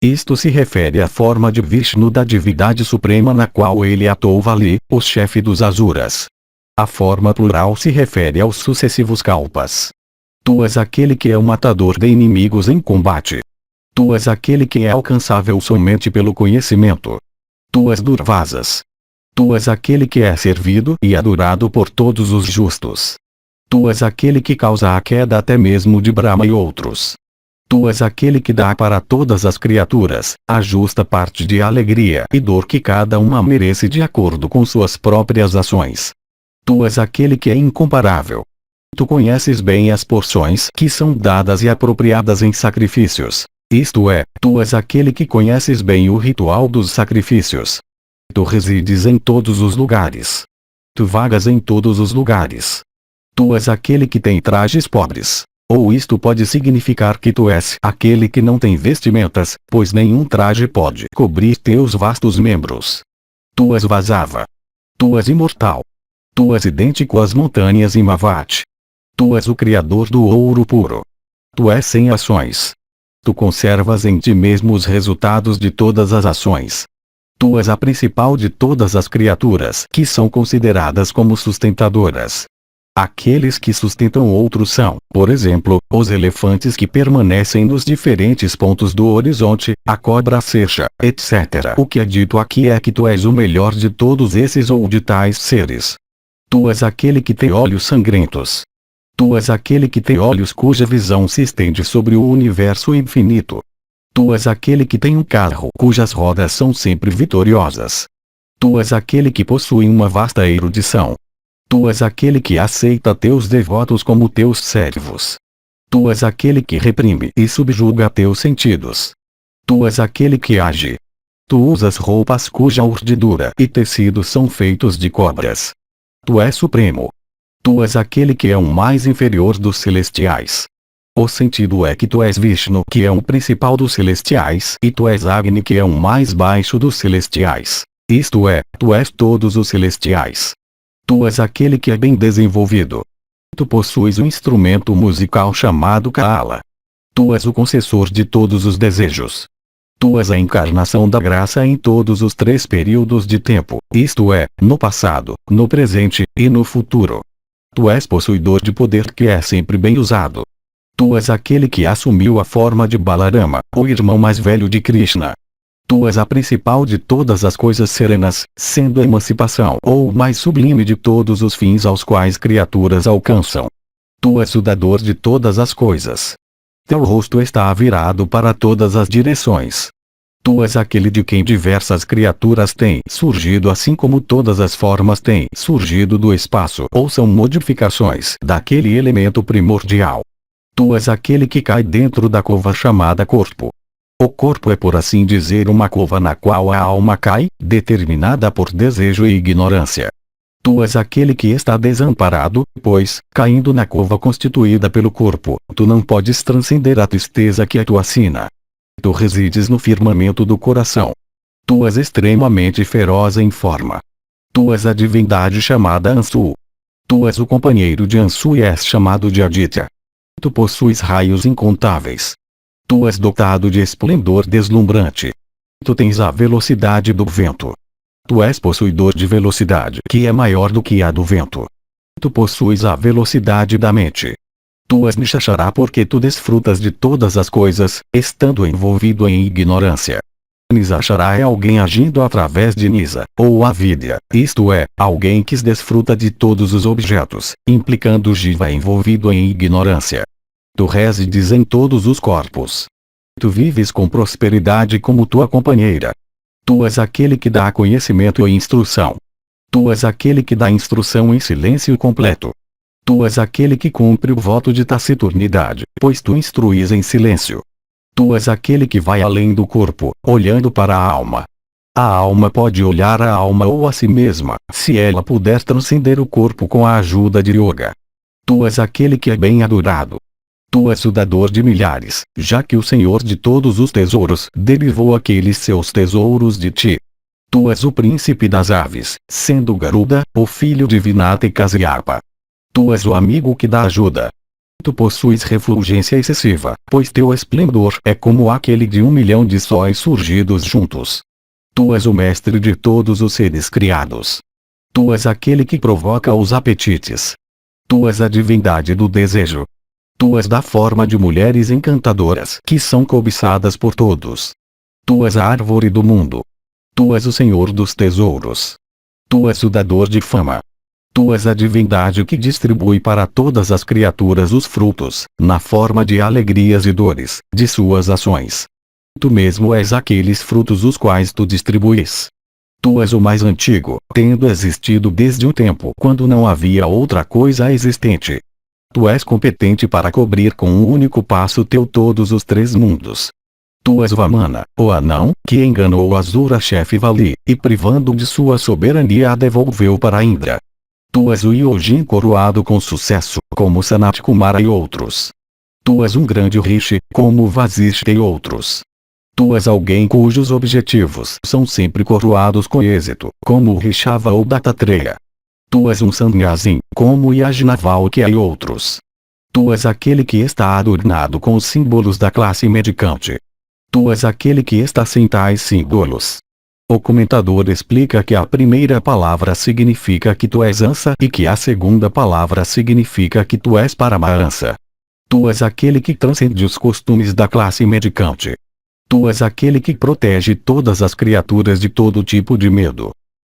S1: Isto se refere à forma de Vishnu da divindade suprema na qual ele atou Vali, o chefe dos Asuras. A forma plural se refere aos sucessivos Kalpas. Tu és aquele que é o matador de inimigos em combate. Tu és aquele que é alcançável somente pelo conhecimento. Tu és Durvasas. Tu és aquele que é servido e adorado por todos os justos. Tu és aquele que causa a queda até mesmo de Brahma e outros. Tu és aquele que dá para todas as criaturas a justa parte de alegria e dor que cada uma merece de acordo com suas próprias ações. Tu és aquele que é incomparável. Tu conheces bem as porções que são dadas e apropriadas em sacrifícios. Isto é, tu és aquele que conheces bem o ritual dos sacrifícios. Tu resides em todos os lugares. Tu vagas em todos os lugares. Tu és aquele que tem trajes pobres. Ou isto pode significar que tu és aquele que não tem vestimentas, pois nenhum traje pode cobrir teus vastos membros. Tu és Vasava. Tu és imortal. Tu és idêntico às montanhas Himavat. Tu és o criador do ouro puro. Tu és sem ações. Tu conservas em ti mesmo os resultados de todas as ações. Tu és a principal de todas as criaturas que são consideradas como sustentadoras. Aqueles que sustentam outros são, por exemplo, os elefantes que permanecem nos diferentes pontos do horizonte, a cobra acecha, etc. O que é dito aqui é que tu és o melhor de todos esses ou de tais seres. Tu és aquele que tem olhos sangrentos. Tu és aquele que tem olhos cuja visão se estende sobre o universo infinito. Tu és aquele que tem um carro cujas rodas são sempre vitoriosas. Tu és aquele que possui uma vasta erudição. Tu és aquele que aceita teus devotos como teus servos. Tu és aquele que reprime e subjuga teus sentidos. Tu és aquele que age. Tu usas roupas cuja urdidura e tecido são feitos de cobras. Tu és supremo. Tu és aquele que é o mais inferior dos celestiais. O sentido é que tu és Vishnu, que é o principal dos celestiais, e tu és Agni, que é o mais baixo dos celestiais. Isto é, tu és todos os celestiais. Tu és aquele que é bem desenvolvido. Tu possuis um instrumento musical chamado Kaala. Tu és o concessor de todos os desejos. Tu és a encarnação da graça em todos os três períodos de tempo, isto é, no passado, no presente e no futuro. Tu és possuidor de poder que é sempre bem usado. Tu és aquele que assumiu a forma de Balarama, o irmão mais velho de Krishna. Tu és a principal de todas as coisas serenas, sendo a emancipação ou o mais sublime de todos os fins aos quais criaturas alcançam. Tu és o dador de todas as coisas. Teu rosto está virado para todas as direções. Tu és aquele de quem diversas criaturas têm surgido, assim como todas as formas têm surgido do espaço ou são modificações daquele elemento primordial. Tu és aquele que cai dentro da cova chamada corpo. O corpo é, por assim dizer, uma cova na qual a alma cai, determinada por desejo e ignorância. Tu és aquele que está desamparado, pois, caindo na cova constituída pelo corpo, tu não podes transcender a tristeza que tu assina. Tu resides no firmamento do coração. Tu és extremamente feroz em forma. Tu és a divindade chamada Ansu. Tu és o companheiro de Ansu e és chamado de Aditya. Tu possuis raios incontáveis. Tu és dotado de esplendor deslumbrante. Tu tens a velocidade do vento. Tu és possuidor de velocidade que é maior do que a do vento. Tu possuis a velocidade da mente. Tu és Nishachara porque tu desfrutas de todas as coisas, estando envolvido em ignorância. Nishachara é alguém agindo através de Nisa, ou avidya, isto é, alguém que desfruta de todos os objetos, implicando Jiva envolvido em ignorância. Tu resides em todos os corpos. Tu vives com prosperidade como tua companheira. Tu és aquele que dá conhecimento e instrução. Tu és aquele que dá instrução em silêncio completo. Tu és aquele que cumpre o voto de taciturnidade, pois tu instruís em silêncio. Tu és aquele que vai além do corpo, olhando para a alma. A alma pode olhar a alma ou a si mesma, se ela puder transcender o corpo com a ajuda de yoga. Tu és aquele que é bem adorado. Tu és o dador de milhares, já que o Senhor de todos os tesouros derivou aqueles seus tesouros de ti. Tu és o príncipe das aves, sendo Garuda, o filho de Vinata e Kasyapa. Tu és o amigo que dá ajuda. Tu possuis refulgência excessiva, pois teu esplendor é como aquele de 1 milhão de sóis surgidos juntos. Tu és o mestre de todos os seres criados. Tu és aquele que provoca os apetites. Tu és a divindade do desejo. Tu és da forma de mulheres encantadoras que são cobiçadas por todos. Tu és a árvore do mundo. Tu és o Senhor dos tesouros. Tu és o dador de fama. Tu és a divindade que distribui para todas as criaturas os frutos, na forma de alegrias e dores, de suas ações. Tu mesmo és aqueles frutos os quais tu distribuis. Tu és o mais antigo, tendo existido desde o tempo quando não havia outra coisa existente. Tu és competente para cobrir com um único passo teu todos os 3 mundos. Tu és Vamana, o anão, que enganou o Asura-chefe Vali, e privando de sua soberania a devolveu para Indra. Tu és o Yojin coroado com sucesso, como Sanat Kumara e outros. Tu és um grande Rishi, como Vasishtha e outros. Tu és alguém cujos objetivos são sempre coroados com êxito, como Rishava ou Dattatreya. Tu és um Sannyasin, como Yajnavalkya e outros. Tu és aquele que está adornado com os símbolos da classe medicante. Tu és aquele que está sem tais símbolos. O comentador explica que a primeira palavra significa que tu és Ansa e que a segunda palavra significa que tu és Paramahansa. Tu és aquele que transcende os costumes da classe medicante. Tu és aquele que protege todas as criaturas de todo tipo de medo.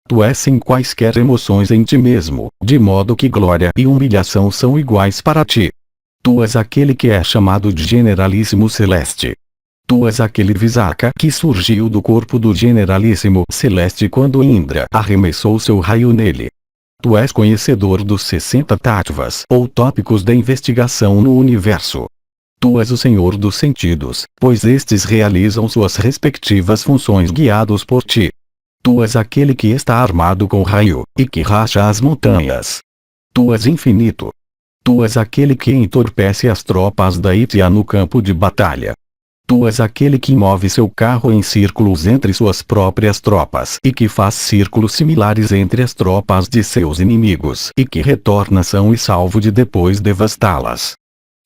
S1: Tu és sem quaisquer emoções em ti mesmo, de modo que glória e humilhação são iguais para ti. Tu és aquele que é chamado de Generalíssimo Celeste. Tu és aquele Visaka que surgiu do corpo do Generalíssimo Celeste quando Indra arremessou seu raio nele. Tu és conhecedor dos 60 tattvas ou tópicos da investigação no universo. Tu és o Senhor dos sentidos, pois estes realizam suas respectivas funções guiados por ti. Tu és aquele que está armado com raio, e que racha as montanhas. Tu és infinito. Tu és aquele que entorpece as tropas da Ítria no campo de batalha. Tu és aquele que move seu carro em círculos entre suas próprias tropas e que faz círculos similares entre as tropas de seus inimigos e que retorna são e salvo de depois devastá-las.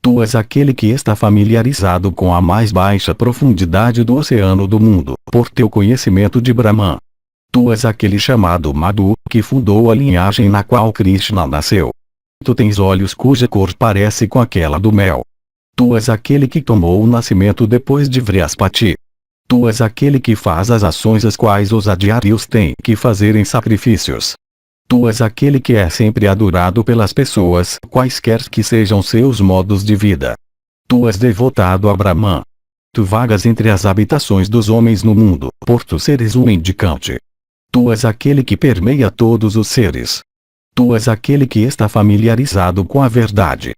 S1: Tu és aquele que está familiarizado com a mais baixa profundidade do oceano do mundo, por teu conhecimento de Brahman. Tu és aquele chamado Madhu, que fundou a linhagem na qual Krishna nasceu. Tu tens olhos cuja cor parece com aquela do mel. Tu és aquele que tomou o nascimento depois de Vrihaspati. Tu és aquele que faz as ações as quais os adiários têm que fazer em sacrifícios. Tu és aquele que é sempre adorado pelas pessoas, quaisquer que sejam seus modos de vida. Tu és devotado a Brahman. Tu vagas entre as habitações dos homens no mundo, por tu seres um mendicante. Tu és aquele que permeia todos os seres. Tu és aquele que está familiarizado com a verdade.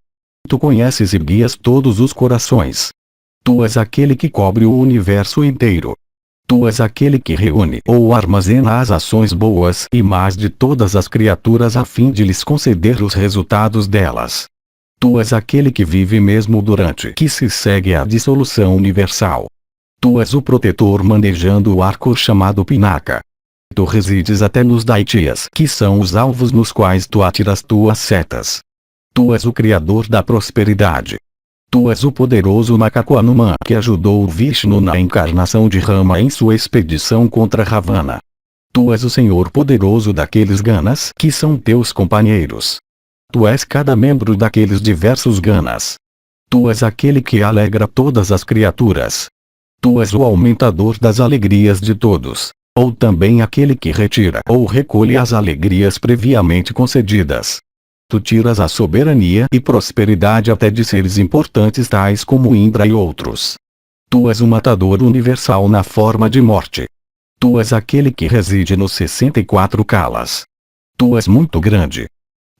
S1: Tu conheces e guias todos os corações. Tu és aquele que cobre o universo inteiro. Tu és aquele que reúne ou armazena as ações boas e más de todas as criaturas a fim de lhes conceder os resultados delas. Tu és aquele que vive mesmo durante que se segue a dissolução universal. Tu és o protetor manejando o arco chamado Pinaka. Tu resides até nos Daityas, que são os alvos nos quais tu atiras tuas setas. Tu és o criador da prosperidade. Tu és o poderoso macaco Hanuman que ajudou o Vishnu na encarnação de Rama em sua expedição contra Ravana. Tu és o Senhor poderoso daqueles Ganas que são teus companheiros. Tu és cada membro daqueles diversos Ganas. Tu és aquele que alegra todas as criaturas. Tu és o aumentador das alegrias de todos, ou também aquele que retira ou recolhe as alegrias previamente concedidas. Tu tiras a soberania e prosperidade até de seres importantes tais como Indra e outros. Tu és o matador universal na forma de morte. Tu és aquele que reside nos 64 Kalas. Tu és muito grande.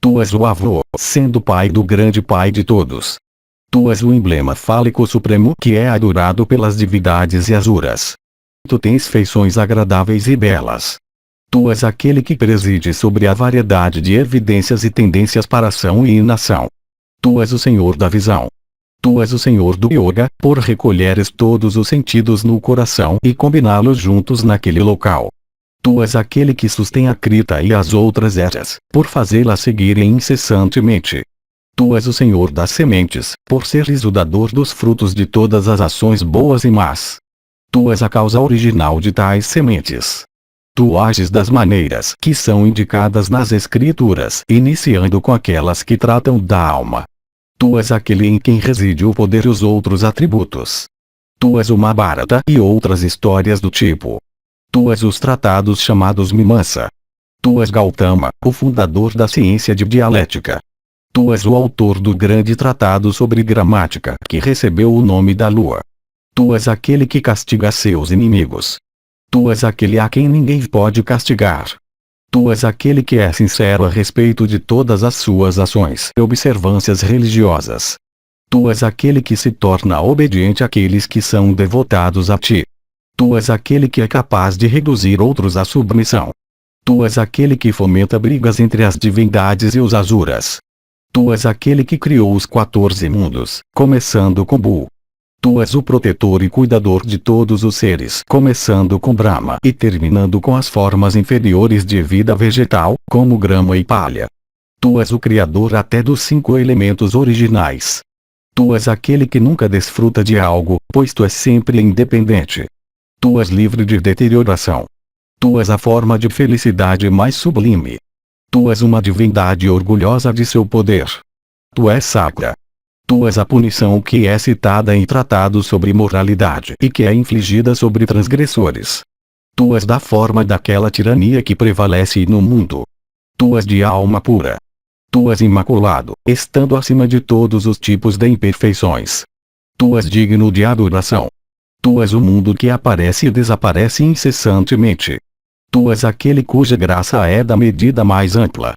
S1: Tu és o avô, sendo pai do grande pai de todos. Tu és o emblema fálico supremo que é adorado pelas divindades e asuras. Tu tens feições agradáveis e belas. Tu és aquele que preside sobre a variedade de evidências e tendências para ação e inação. Tu és o Senhor da visão. Tu és o Senhor do Yoga, por recolheres todos os sentidos no coração e combiná-los juntos naquele local. Tu és aquele que sustém a Krita e as outras eras, por fazê-las seguirem incessantemente. Tu és o Senhor das sementes, por seres o dador dos frutos de todas as ações boas e más. Tu és a causa original de tais sementes. Tu ages das maneiras que são indicadas nas Escrituras, iniciando com aquelas que tratam da alma. Tu és aquele em quem reside o poder e os outros atributos. Tu és o Mahabharata e outras histórias do tipo. Tu és os tratados chamados Mimamsa. Tu és Gautama, o fundador da ciência de dialética. Tu és o autor do grande tratado sobre gramática que recebeu o nome da lua. Tu és aquele que castiga seus inimigos. Tu és aquele a quem ninguém pode castigar. Tu és aquele que é sincero a respeito de todas as suas ações e observâncias religiosas. Tu és aquele que se torna obediente àqueles que são devotados a ti. Tu és aquele que é capaz de reduzir outros à submissão. Tu és aquele que fomenta brigas entre as divindades e os asuras. Tu és aquele que criou os 14 mundos, começando com Bu. Tu és o protetor e cuidador de todos os seres, começando com Brahma e terminando com as formas inferiores de vida vegetal, como grama e palha. Tu és o criador até dos 5 elementos originais. Tu és aquele que nunca desfruta de algo, pois tu és sempre independente. Tu és livre de deterioração. Tu és a forma de felicidade mais sublime. Tu és uma divindade orgulhosa de seu poder. Tu és sacra. Tu és a punição que é citada em tratados sobre moralidade e que é infligida sobre transgressores. Tu és da forma daquela tirania que prevalece no mundo. Tu és de alma pura. Tu és imaculado, estando acima de todos os tipos de imperfeições. Tu és digno de adoração. Tu és o mundo que aparece e desaparece incessantemente. Tu és aquele cuja graça é da medida mais ampla.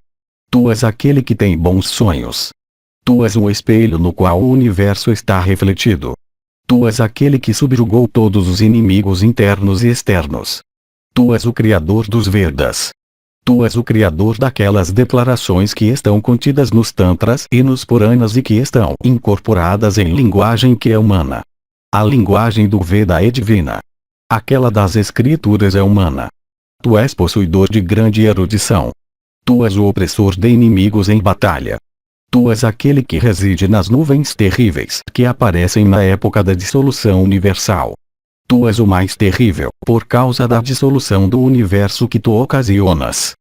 S1: Tu és aquele que tem bons sonhos. Tu és um espelho no qual o universo está refletido. Tu és aquele que subjugou todos os inimigos internos e externos. Tu és o Criador dos Vedas. Tu és o Criador daquelas declarações que estão contidas nos Tantras e nos Puranas e que estão incorporadas em linguagem que é humana. A linguagem do Veda é divina. Aquela das Escrituras é humana. Tu és possuidor de grande erudição. Tu és o opressor de inimigos em batalha. Tu és aquele que reside nas nuvens terríveis que aparecem na época da dissolução universal. Tu és o mais terrível, por causa da dissolução do universo que tu ocasionas.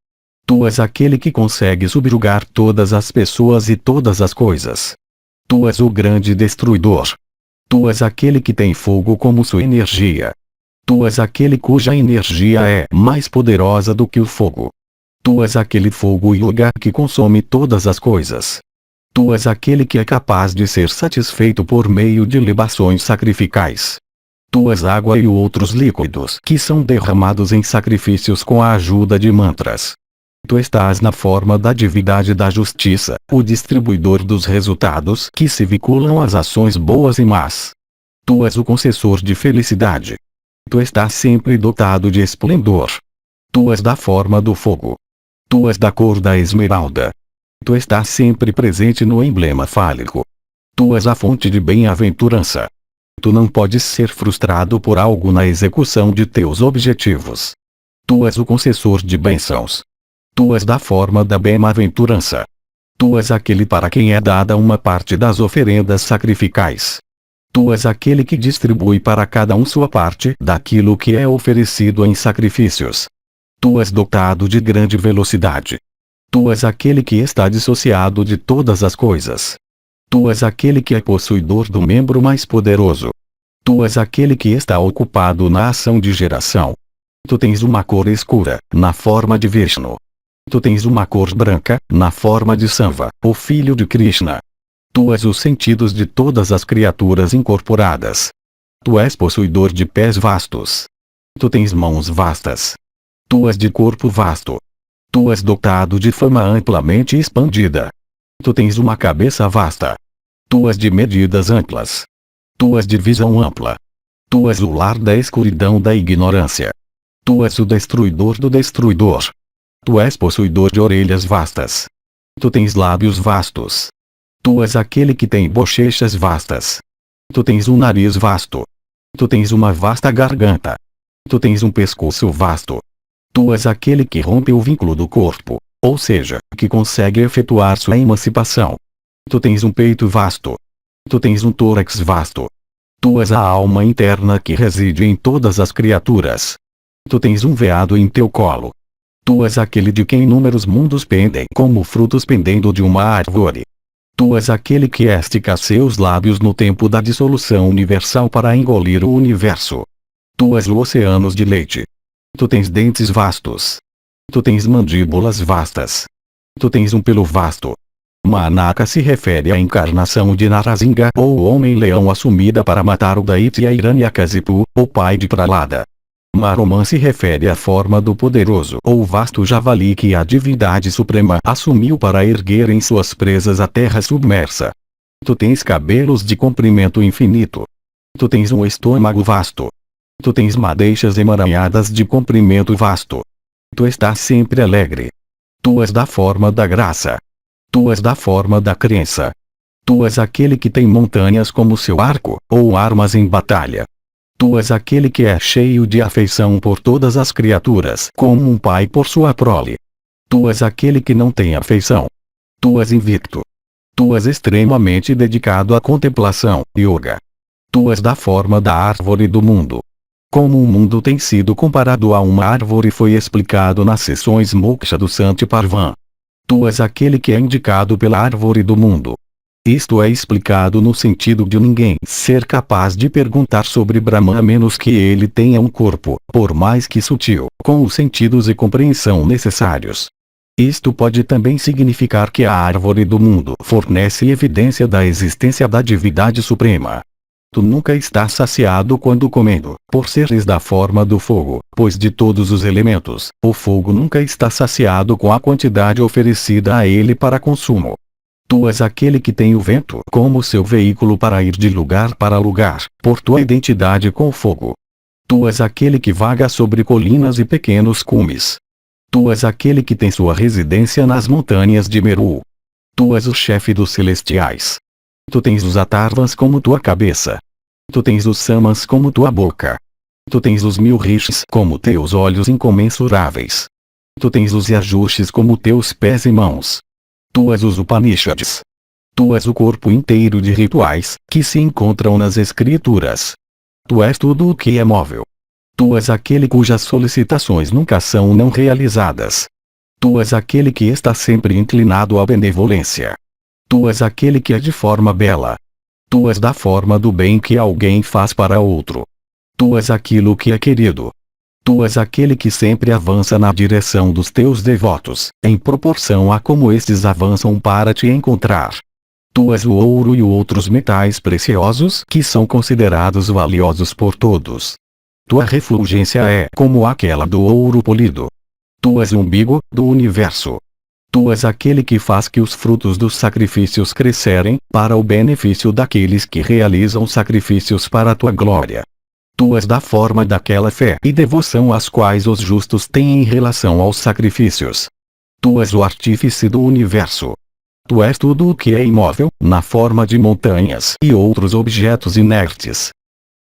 S1: Tu és aquele que consegue subjugar todas as pessoas e todas as coisas. Tu és o grande destruidor. Tu és aquele que tem fogo como sua energia. Tu és aquele cuja energia é mais poderosa do que o fogo. Tu és aquele fogo yoga que consome todas as coisas. Tu és aquele que é capaz de ser satisfeito por meio de libações sacrificais. Tu és água e outros líquidos que são derramados em sacrifícios com a ajuda de mantras. Tu estás na forma da divindade da justiça, o distribuidor dos resultados que se vinculam às ações boas e más. Tu és o concessor de felicidade. Tu estás sempre dotado de esplendor. Tu és da forma do fogo. Tu és da cor da esmeralda. Tu estás sempre presente no emblema fálico. Tu és a fonte de bem-aventurança. Tu não podes ser frustrado por algo na execução de teus objetivos. Tu és o concessor de bênçãos. Tu és da forma da bem-aventurança. Tu és aquele para quem é dada uma parte das oferendas sacrificais. Tu és aquele que distribui para cada um sua parte daquilo que é oferecido em sacrifícios. Tu és dotado de grande velocidade. Tu és aquele que está dissociado de todas as coisas. Tu és aquele que é possuidor do membro mais poderoso. Tu és aquele que está ocupado na ação de geração. Tu tens uma cor escura, na forma de Vishnu. Tu tens uma cor branca, na forma de Sattva, o filho de Krishna. Tu és os sentidos de todas as criaturas incorporadas. Tu és possuidor de pés vastos. Tu tens mãos vastas. Tu és de corpo vasto. Tu és dotado de fama amplamente expandida. Tu tens uma cabeça vasta. Tu és de medidas amplas. Tu és de visão ampla. Tu és o lar da escuridão da ignorância. Tu és o destruidor do destruidor. Tu és possuidor de orelhas vastas. Tu tens lábios vastos. Tu és aquele que tem bochechas vastas. Tu tens um nariz vasto. Tu tens uma vasta garganta. Tu tens um pescoço vasto. Tu és aquele que rompe o vínculo do corpo, ou seja, que consegue efetuar sua emancipação. Tu tens um peito vasto. Tu tens um tórax vasto. Tu és a alma interna que reside em todas as criaturas. Tu tens um veado em teu colo. Tu és aquele de quem inúmeros mundos pendem como frutos pendendo de uma árvore. Tu és aquele que estica seus lábios no tempo da dissolução universal para engolir o universo. Tu és o oceano de leite. Tu tens dentes vastos. Tu tens mandíbulas vastas. Tu tens um pelo vasto. Manaka se refere à encarnação de Narasimha ou Homem-Leão assumida para matar o Daitya Hiranyakasipu, o pai de Prahlada. Maruman se refere à forma do poderoso ou vasto javali que a divindade suprema assumiu para erguer em suas presas a terra submersa. Tu tens cabelos de comprimento infinito. Tu tens um estômago vasto. Tu tens madeixas emaranhadas de comprimento vasto. Tu estás sempre alegre. Tu és da forma da graça. Tu és da forma da crença. Tu és aquele que tem montanhas como seu arco, ou armas em batalha. Tu és aquele que é cheio de afeição por todas as criaturas, como um pai por sua prole. Tu és aquele que não tem afeição. Tu és invicto. Tu és extremamente dedicado à contemplação, yoga. Tu és da forma da árvore do mundo. Como o mundo tem sido comparado a uma árvore foi explicado nas sessões Moksha do Santi Parvan. Tu és aquele que é indicado pela árvore do mundo. Isto é explicado no sentido de ninguém ser capaz de perguntar sobre Brahman a menos que ele tenha um corpo, por mais que sutil, com os sentidos e compreensão necessários. Isto pode também significar que a árvore do mundo fornece evidência da existência da divindade suprema. Tu nunca estás saciado quando comendo, por seres da forma do fogo, pois de todos os elementos, o fogo nunca está saciado com a quantidade oferecida a ele para consumo. Tu és aquele que tem o vento como seu veículo para ir de lugar para lugar, por tua identidade com o fogo. Tu és aquele que vaga sobre colinas e pequenos cumes. Tu és aquele que tem sua residência nas montanhas de Meru. Tu és o chefe dos celestiais. Tu tens os atarvas como tua cabeça. Tu tens os samas como tua boca. Tu tens os 1000 rishis como teus olhos incomensuráveis. Tu tens os yajushis como teus pés e mãos. Tu és os Upanishads. Tu és o corpo inteiro de rituais, que se encontram nas escrituras. Tu és tudo o que é móvel. Tu és aquele cujas solicitações nunca são não realizadas. Tu és aquele que está sempre inclinado à benevolência. Tu és aquele que é de forma bela. Tu és da forma do bem que alguém faz para outro. Tu és aquilo que é querido. Tu és aquele que sempre avança na direção dos teus devotos, em proporção a como estes avançam para te encontrar. Tu és o ouro e outros metais preciosos que são considerados valiosos por todos. Tua refulgência é como aquela do ouro polido. Tu és o umbigo do universo. Tu és aquele que faz que os frutos dos sacrifícios crescerem, para o benefício daqueles que realizam sacrifícios para a tua glória. Tu és da forma daquela fé e devoção às quais os justos têm em relação aos sacrifícios. Tu és o artífice do universo. Tu és tudo o que é imóvel, na forma de montanhas e outros objetos inertes.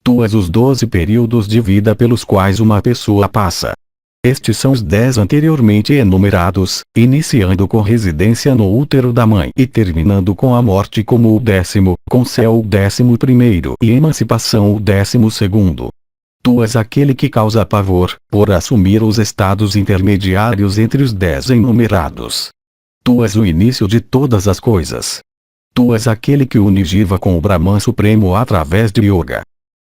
S1: Tu és os 12 períodos de vida pelos quais uma pessoa passa. Estes são os 10 anteriormente enumerados, iniciando com residência no útero da mãe e terminando com a morte como o 10º, com céu o 11º e emancipação o 12º. Tu és aquele que causa pavor, por assumir os estados intermediários entre os 10 enumerados. Tu és o início de todas as coisas. Tu és aquele que une Jiva com o Brahman Supremo através de Yoga.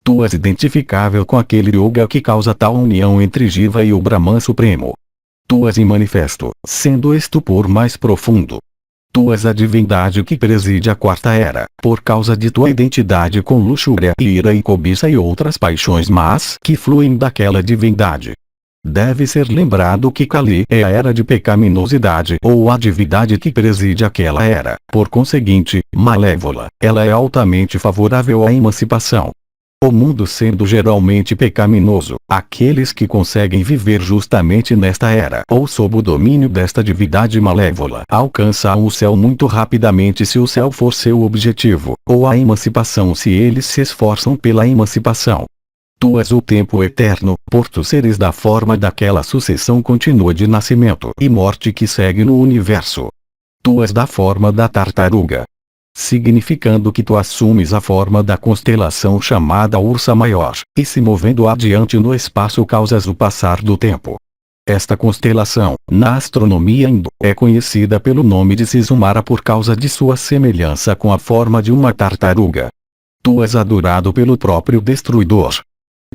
S1: Tu és identificável com aquele yoga que causa tal união entre Jiva e o Brahman Supremo. Tu és imanifesto, sendo estupor mais profundo. Tu és a divindade que preside a quarta era, por causa de tua identidade com luxúria, ira e cobiça e outras paixões más que fluem daquela divindade. Deve ser lembrado que Kali é a era de pecaminosidade ou a divindade que preside aquela era, por conseguinte, malévola. Ela é altamente favorável à emancipação. O mundo sendo geralmente pecaminoso, aqueles que conseguem viver justamente nesta era ou sob o domínio desta divindade malévola alcançam o céu muito rapidamente se o céu for seu objetivo, ou a emancipação se eles se esforçam pela emancipação. Tu és o tempo eterno, por tu seres da forma daquela sucessão contínua de nascimento e morte que segue no universo. Tu és da forma da tartaruga, significando que tu assumes a forma da constelação chamada Ursa Maior, e se movendo adiante no espaço causas o passar do tempo. Esta constelação, na astronomia hindu, é conhecida pelo nome de Sisumara por causa de sua semelhança com a forma de uma tartaruga. Tu és adorado pelo próprio Destruidor.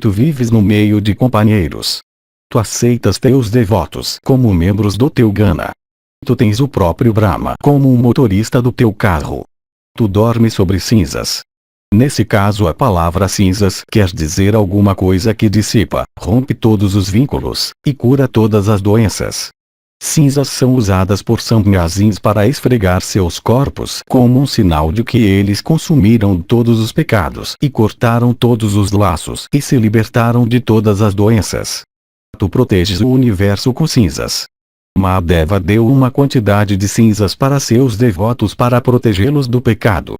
S1: Tu vives no meio de companheiros. Tu aceitas teus devotos como membros do teu Gana. Tu tens o próprio Brahma como um motorista do teu carro. Tu dormes sobre cinzas. Nesse caso a palavra cinzas quer dizer alguma coisa que dissipa, rompe todos os vínculos, e cura todas as doenças. Cinzas são usadas por sannyasins para esfregar seus corpos como um sinal de que eles consumiram todos os pecados e cortaram todos os laços e se libertaram de todas as doenças. Tu proteges o universo com cinzas. Mahadeva deu uma quantidade de cinzas para seus devotos para protegê-los do pecado.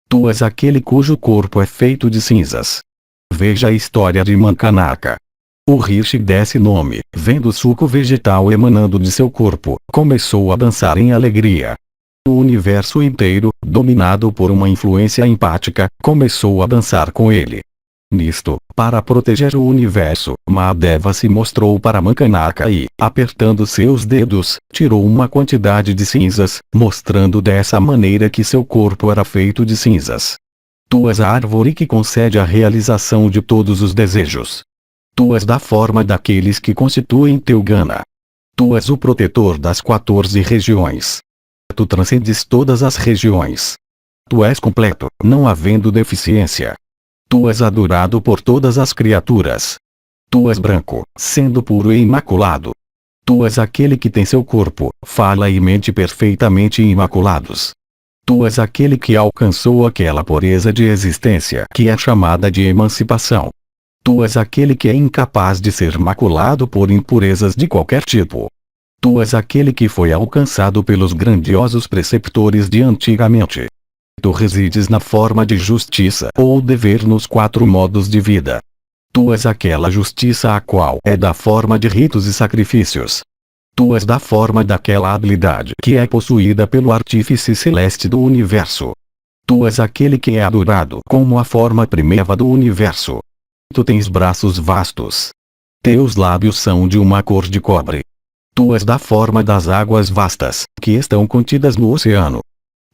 S1: Tu és aquele cujo corpo é feito de cinzas. Veja a história de Mankanaka. O rishi desse nome, vendo o suco vegetal emanando de seu corpo, começou a dançar em alegria. O universo inteiro, dominado por uma influência empática, começou a dançar com ele. Nisto, para proteger o universo, Mahadeva se mostrou para Mankanaka e, apertando seus dedos, tirou uma quantidade de cinzas, mostrando dessa maneira que seu corpo era feito de cinzas. Tu és a árvore que concede a realização de todos os desejos. Tu és da forma daqueles que constituem teu Gana. Tu és o protetor das 14 regiões. Tu transcendes todas as regiões. Tu és completo, não havendo deficiência. Tu és adorado por todas as criaturas. Tu és branco, sendo puro e imaculado. Tu és aquele que tem seu corpo, fala e mente perfeitamente imaculados. Tu és aquele que alcançou aquela pureza de existência que é chamada de emancipação. Tu és aquele que é incapaz de ser maculado por impurezas de qualquer tipo. Tu és aquele que foi alcançado pelos grandiosos preceptores de antigamente. Tu resides na forma de justiça ou dever nos 4 modos de vida. Tu és aquela justiça a qual é da forma de ritos e sacrifícios. Tu és da forma daquela habilidade que é possuída pelo artífice celeste do universo. Tu és aquele que é adorado como a forma primeva do universo. Tu tens braços vastos. Teus lábios são de uma cor de cobre. Tu és da forma das águas vastas, que estão contidas no oceano.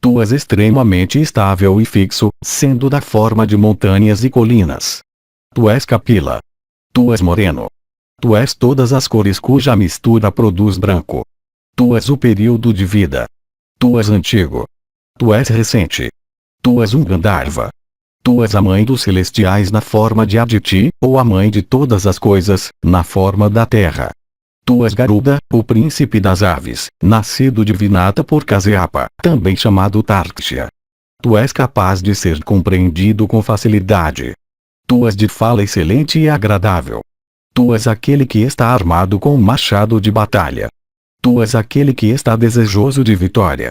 S1: Tu és extremamente estável e fixo, sendo da forma de montanhas e colinas. Tu és Kapila. Tu és moreno. Tu és todas as cores cuja mistura produz branco. Tu és o período de vida. Tu és antigo. Tu és recente. Tu és um Gandharva. Tu és a mãe dos celestiais na forma de Aditi, ou a mãe de todas as coisas, na forma da terra. Tu és Garuda, o príncipe das aves, nascido de Vinata por Kasyapa, também chamado Tarksha. Tu és capaz de ser compreendido com facilidade. Tu és de fala excelente e agradável. Tu és aquele que está armado com um machado de batalha. Tu és aquele que está desejoso de vitória.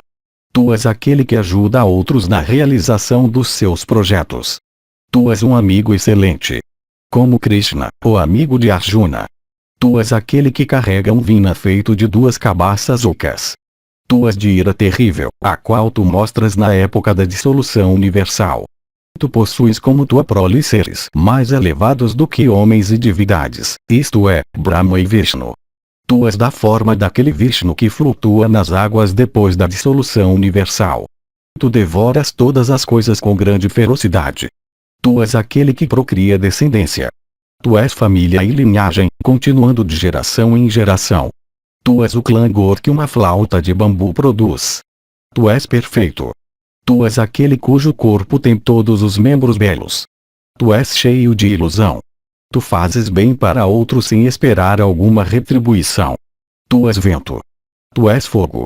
S1: Tu és aquele que ajuda a outros na realização dos seus projetos. Tu és um amigo excelente. Como Krishna, o amigo de Arjuna. Tu és aquele que carrega um vina feito de 2 cabaças ocas. Tu és de ira terrível, a qual tu mostras na época da dissolução universal. Tu possuis como tua prole seres mais elevados do que homens e divindades, isto é, Brahma e Vishnu. Tu és da forma daquele Vishnu que flutua nas águas depois da dissolução universal. Tu devoras todas as coisas com grande ferocidade. Tu és aquele que procria descendência. Tu és família e linhagem, continuando de geração em geração. Tu és o clangor que uma flauta de bambu produz. Tu és perfeito. Tu és aquele cujo corpo tem todos os membros belos. Tu és cheio de ilusão. Tu fazes bem para outros sem esperar alguma retribuição. Tu és vento. Tu és fogo.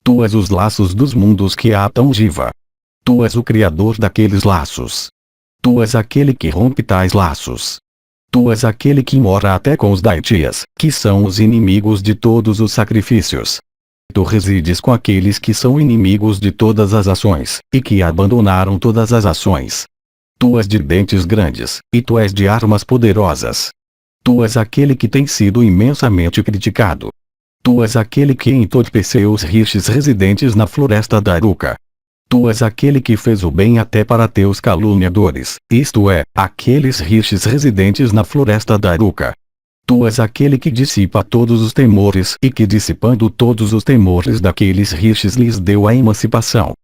S1: Tu és os laços dos mundos que atam Jiva. Tu és o criador daqueles laços. Tu és aquele que rompe tais laços. Tu és aquele que mora até com os Daitias, que são os inimigos de todos os sacrifícios. Tu resides com aqueles que são inimigos de todas as ações, e que abandonaram todas as ações. Tu és de dentes grandes, e tu és de armas poderosas. Tu és aquele que tem sido imensamente criticado. Tu és aquele que entorpeceu os rishis residentes na floresta da Aruka. Tu és aquele que fez o bem até para teus caluniadores, isto é, aqueles rishis residentes na floresta da Aruka. Tu és aquele que dissipa todos os temores e que dissipando todos os temores daqueles rishis lhes deu a emancipação.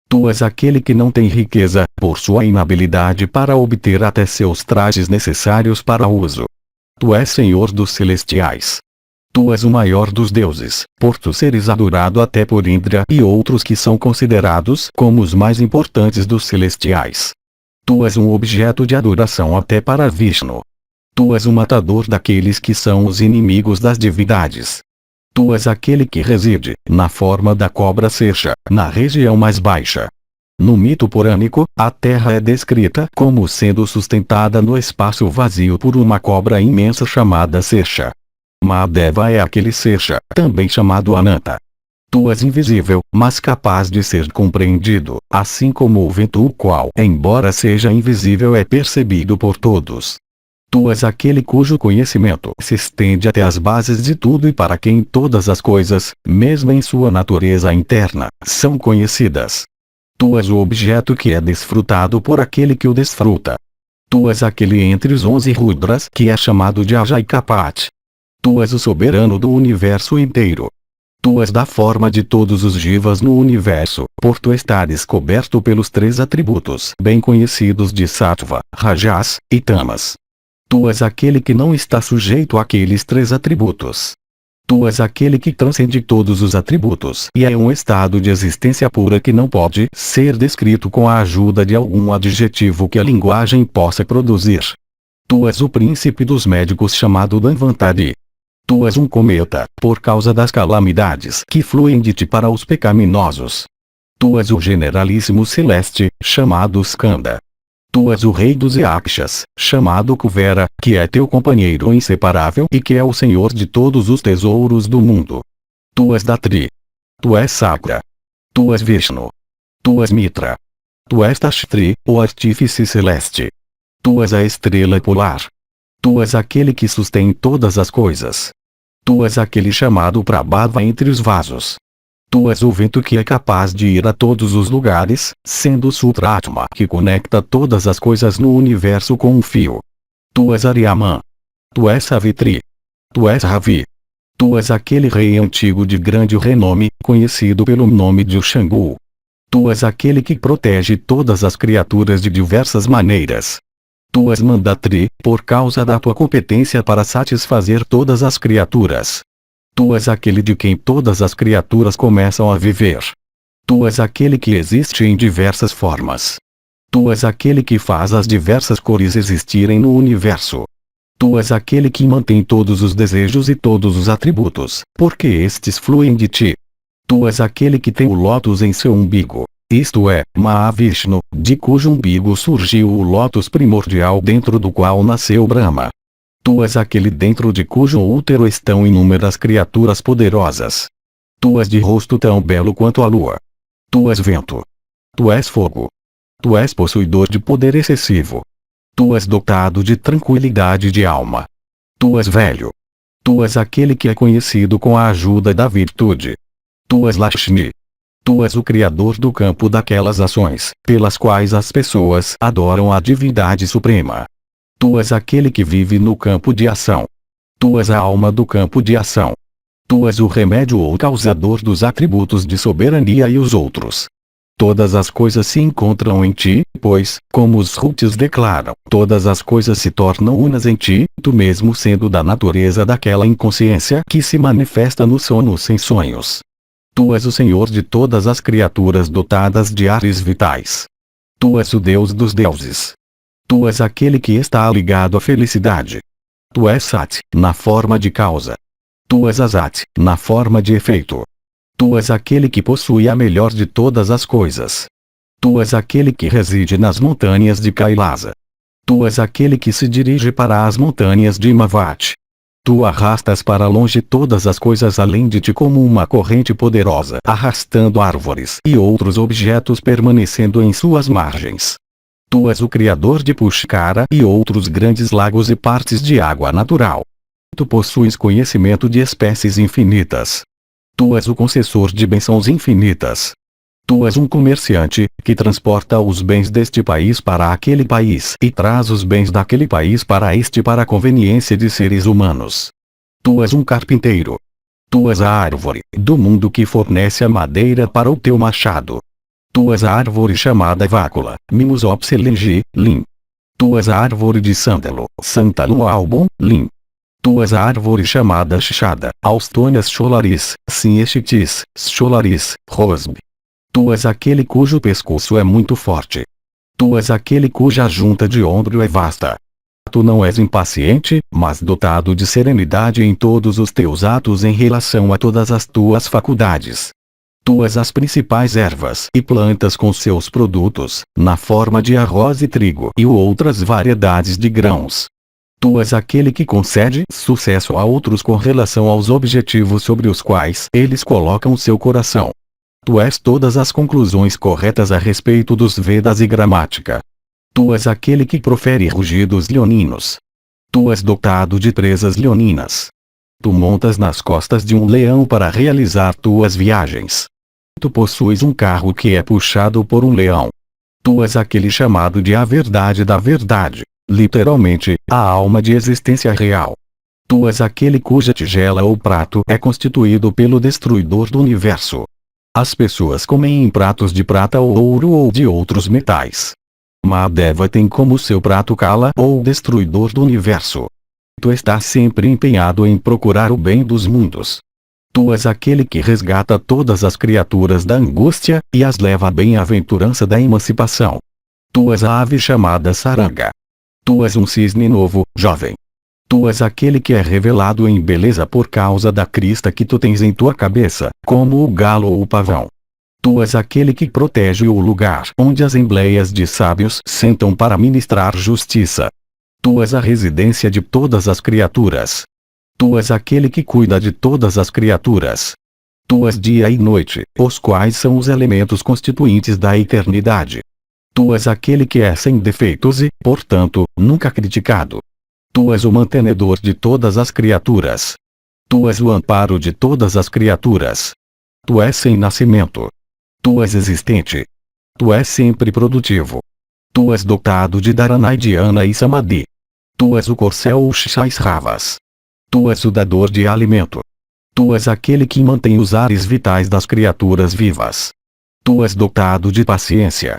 S1: Tu és aquele que não tem riqueza, por sua inabilidade para obter até seus trajes necessários para uso. Tu és Senhor dos Celestiais. Tu és o maior dos deuses, por tu seres adorado até por Indra e outros que são considerados como os mais importantes dos celestiais. Tu és um objeto de adoração até para Vishnu. Tu és o matador daqueles que são os inimigos das divindades. Tu és aquele que reside, na forma da cobra Sesha, na região mais baixa. No mito purânico, a Terra é descrita como sendo sustentada no espaço vazio por uma cobra imensa chamada Sesha. Mahadeva é aquele Sesha, também chamado Ananta. Tu és invisível, mas capaz de ser compreendido, assim como o vento o qual, embora seja invisível é percebido por todos. Tu és aquele cujo conhecimento se estende até as bases de tudo e para quem todas as coisas, mesmo em sua natureza interna, são conhecidas. Tu és o objeto que é desfrutado por aquele que o desfruta. Tu és aquele entre os 11 Rudras que é chamado de Ajaikapat. Tu és o soberano do universo inteiro. Tu és da forma de todos os Jivas no universo, por tu estares coberto pelos 3 atributos bem conhecidos de Sattva, Rajas e Tamas. Tu és aquele que não está sujeito àqueles 3 atributos. Tu és aquele que transcende todos os atributos e é um estado de existência pura que não pode ser descrito com a ajuda de algum adjetivo que a linguagem possa produzir. Tu és o príncipe dos médicos chamado Dhanvantari. Tu és um cometa, por causa das calamidades que fluem de ti para os pecaminosos. Tu és o generalíssimo celeste, chamado Skanda. Tu és o rei dos Yakshas, chamado Kuvera, que é teu companheiro inseparável e que é o senhor de todos os tesouros do mundo. Tu és Datri. Tu és Sakra. Tu és Vishnu. Tu és Mitra. Tu és Tashtri, o artífice celeste. Tu és a estrela polar. Tu és aquele que sustém todas as coisas. Tu és aquele chamado Prabhava entre os vasos. Tu és o vento que é capaz de ir a todos os lugares, sendo o Sutratma que conecta todas as coisas no universo com um fio. Tu és Aryaman. Tu és Savitri. Tu és Ravi. Tu és aquele rei antigo de grande renome, conhecido pelo nome de Xangu. Tu és aquele que protege todas as criaturas de diversas maneiras. Tu és Mandatri, por causa da tua competência para satisfazer todas as criaturas. Tu és aquele de quem todas as criaturas começam a viver. Tu és aquele que existe em diversas formas. Tu és aquele que faz as diversas cores existirem no universo. Tu és aquele que mantém todos os desejos e todos os atributos, porque estes fluem de ti. Tu és aquele que tem o lótus em seu umbigo. Isto é, Mahavishnu, de cujo umbigo surgiu o lótus primordial dentro do qual nasceu Brahma. Tu és aquele dentro de cujo útero estão inúmeras criaturas poderosas. Tu és de rosto tão belo quanto a lua. Tu és vento. Tu és fogo. Tu és possuidor de poder excessivo. Tu és dotado de tranquilidade de alma. Tu és velho. Tu és aquele que é conhecido com a ajuda da virtude. Tu és Lakshmi. Tu és o criador do campo daquelas ações, pelas quais as pessoas adoram a divindade suprema. Tu és aquele que vive no campo de ação. Tu és a alma do campo de ação. Tu és o remédio ou causador dos atributos de soberania e os outros. Todas as coisas se encontram em ti, pois, como os Roots declaram, todas as coisas se tornam unas em ti, tu mesmo sendo da natureza daquela inconsciência que se manifesta no sono sem sonhos. Tu és o Senhor de todas as criaturas dotadas de ares vitais. Tu és o Deus dos deuses. Tu és aquele que está ligado à felicidade. Tu és Sat, na forma de causa. Tu és Asat, na forma de efeito. Tu és aquele que possui a melhor de todas as coisas. Tu és aquele que reside nas montanhas de Kailasa. Tu és aquele que se dirige para as montanhas de Himavat. Tu arrastas para longe todas as coisas além de ti como uma corrente poderosa, arrastando árvores e outros objetos permanecendo em suas margens. Tu és o criador de Pushkara e outros grandes lagos e partes de água natural. Tu possuis conhecimento de espécies infinitas. Tu és o concessor de bênçãos infinitas. Tu és um comerciante, que transporta os bens deste país para aquele país e traz os bens daquele país para este para a conveniência de seres humanos. Tu és um carpinteiro. Tu és a árvore do mundo que fornece a madeira para o teu machado. Tu és a árvore chamada Vácula, Mimosopselengi, Lim. Tu és a árvore de sândalo, Santalu Albon, Lim. Tu és a árvore chamada Shada, Austônias Cholaris, Sinestitis, Cholaris, Rosb. Tu és aquele cujo pescoço é muito forte. Tu és aquele cuja junta de ombro é vasta. Tu não és impaciente, mas dotado de serenidade em todos os teus atos em relação a todas as tuas faculdades. Tu és as principais ervas e plantas com seus produtos, na forma de arroz e trigo e outras variedades de grãos. Tu és aquele que concede sucesso a outros com relação aos objetivos sobre os quais eles colocam seu coração. Tu és todas as conclusões corretas a respeito dos Vedas e gramática. Tu és aquele que profere rugidos leoninos. Tu és dotado de presas leoninas. Tu montas nas costas de um leão para realizar tuas viagens. Tu possuis um carro que é puxado por um leão. Tu és aquele chamado de a verdade da verdade. Literalmente, a alma de existência real. Tu és aquele cuja tigela ou prato é constituído pelo destruidor do universo. As pessoas comem em pratos de prata ou ouro ou de outros metais. Mahadeva tem como seu prato Kala ou destruidor do universo. Tu estás sempre empenhado em procurar o bem dos mundos. Tu és aquele que resgata todas as criaturas da angústia e as leva à bem-aventurança da emancipação. Tu és a ave chamada Saranga. Tu és um cisne novo, jovem. Tu és aquele que é revelado em beleza por causa da crista que tu tens em tua cabeça, como o galo ou o pavão. Tu és aquele que protege o lugar onde as assembleias de sábios sentam para ministrar justiça. Tu és a residência de todas as criaturas. Tu és aquele que cuida de todas as criaturas. Tu és dia e noite, os quais são os elementos constituintes da eternidade. Tu és aquele que é sem defeitos e, portanto, nunca criticado. Tu és o mantenedor de todas as criaturas. Tu és o amparo de todas as criaturas. Tu és sem nascimento. Tu és existente. Tu és sempre produtivo. Tu és dotado de Dharana e Dhyana e Samadhi. Tu és o corcel Ushais Ravas. Tu és o dador de alimento. Tu és aquele que mantém os ares vitais das criaturas vivas. Tu és dotado de paciência.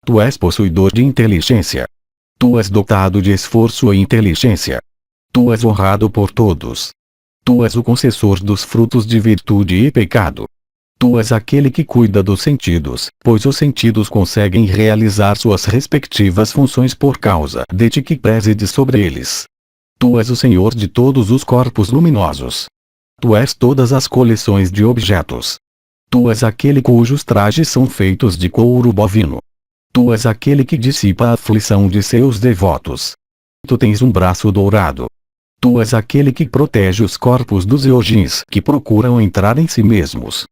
S1: Tu és possuidor de inteligência. Tu és dotado de esforço e inteligência. Tu és honrado por todos. Tu és o concessor dos frutos de virtude e pecado. Tu és aquele que cuida dos sentidos, pois os sentidos conseguem realizar suas respectivas funções por causa de ti que preside sobre eles. Tu és o Senhor de todos os corpos luminosos. Tu és todas as coleções de objetos. Tu és aquele cujos trajes são feitos de couro bovino. Tu és aquele que dissipa a aflição de seus devotos. Tu tens um braço dourado. Tu és aquele que protege os corpos dos yogins que procuram entrar em si mesmos.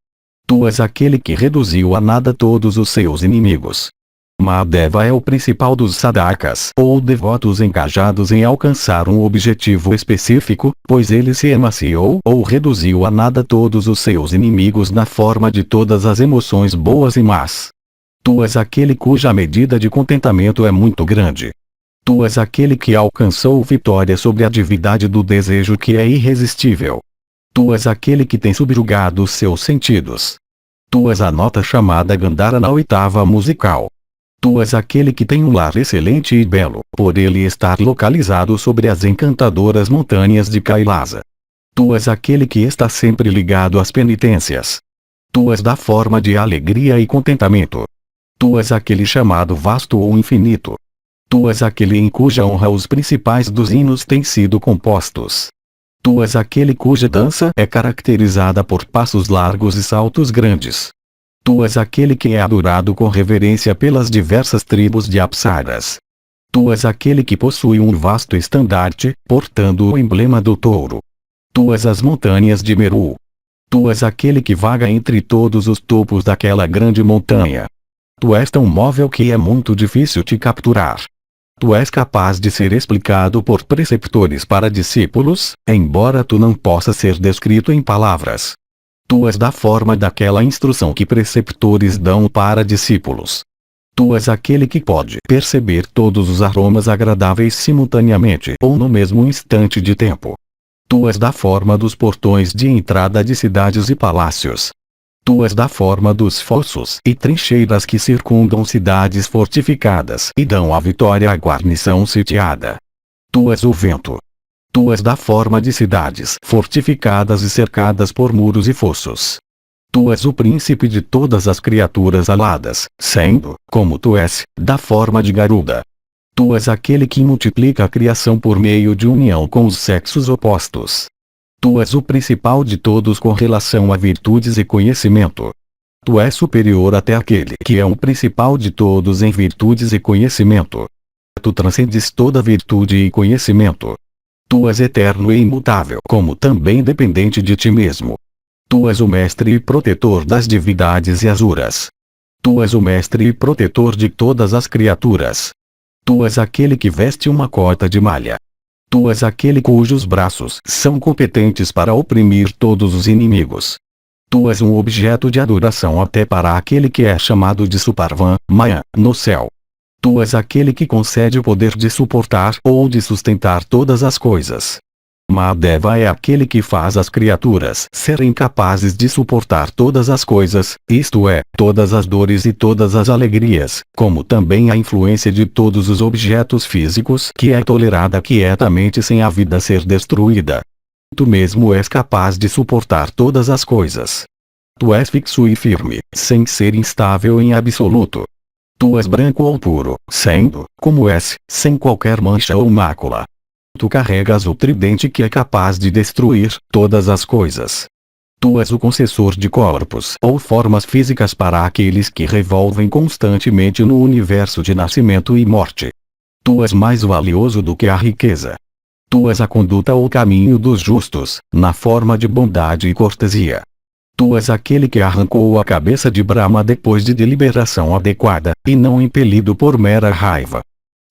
S1: Tu és aquele que reduziu a nada todos os seus inimigos. Mahadeva é o principal dos sadakas ou devotos engajados em alcançar um objetivo específico, pois ele se emaciou ou reduziu a nada todos os seus inimigos na forma de todas as emoções boas e más. Tu és aquele cuja medida de contentamento é muito grande. Tu és aquele que alcançou vitória sobre a divindade do desejo que é irresistível. Tu és aquele que tem subjugado os seus sentidos. Tu és a nota chamada Gandhara na oitava musical. Tu és aquele que tem um lar excelente e belo, por ele estar localizado sobre as encantadoras montanhas de Kailasa. Tu és aquele que está sempre ligado às penitências. Tu és da forma de alegria e contentamento. Tu és aquele chamado vasto ou infinito. Tu és aquele em cuja honra os principais dos hinos têm sido compostos. Tu és aquele cuja dança é caracterizada por passos largos e saltos grandes. Tu és aquele que é adorado com reverência pelas diversas tribos de Apsaras. Tu és aquele que possui um vasto estandarte, portando o emblema do touro. Tu és as montanhas de Meru. Tu és aquele que vaga entre todos os topos daquela grande montanha. Tu és tão móvel que é muito difícil te capturar. Tu és capaz de ser explicado por preceptores para discípulos, embora tu não possa ser descrito em palavras. Tu és da forma daquela instrução que preceptores dão para discípulos. Tu és aquele que pode perceber todos os aromas agradáveis simultaneamente ou no mesmo instante de tempo. Tu és da forma dos portões de entrada de cidades e palácios. Tu és da forma dos fossos e trincheiras que circundam cidades fortificadas e dão a vitória à guarnição sitiada. Tu és o vento. Tu és da forma de cidades fortificadas e cercadas por muros e fossos. Tu és o príncipe de todas as criaturas aladas, sendo, como tu és, da forma de Garuda. Tu és aquele que multiplica a criação por meio de união com os sexos opostos. Tu és o principal de todos com relação a virtudes e conhecimento. Tu és superior até aquele que é o principal de todos em virtudes e conhecimento. Tu transcendes toda virtude e conhecimento. Tu és eterno e imutável, como também dependente de ti mesmo. Tu és o mestre e protetor das divindades e asuras. Tu és o mestre e protetor de todas as criaturas. Tu és aquele que veste uma cota de malha. Tu és aquele cujos braços são competentes para oprimir todos os inimigos. Tu és um objeto de adoração até para aquele que é chamado de Suparvan, Maya, no céu. Tu és aquele que concede o poder de suportar ou de sustentar todas as coisas. Mahadeva é aquele que faz as criaturas serem capazes de suportar todas as coisas, isto é, todas as dores e todas as alegrias, como também a influência de todos os objetos físicos que é tolerada quietamente sem a vida ser destruída. Tu mesmo és capaz de suportar todas as coisas. Tu és fixo e firme, sem ser instável em absoluto. Tu és branco ou puro, sendo, como és, sem qualquer mancha ou mácula. Tu carregas o tridente que é capaz de destruir todas as coisas. Tu és o concessor de corpos ou formas físicas para aqueles que revolvem constantemente no universo de nascimento e morte. Tu és mais valioso do que a riqueza. Tu és a conduta ou caminho dos justos, na forma de bondade e cortesia. Tu és aquele que arrancou a cabeça de Brahma depois de deliberação adequada, e não impelido por mera raiva.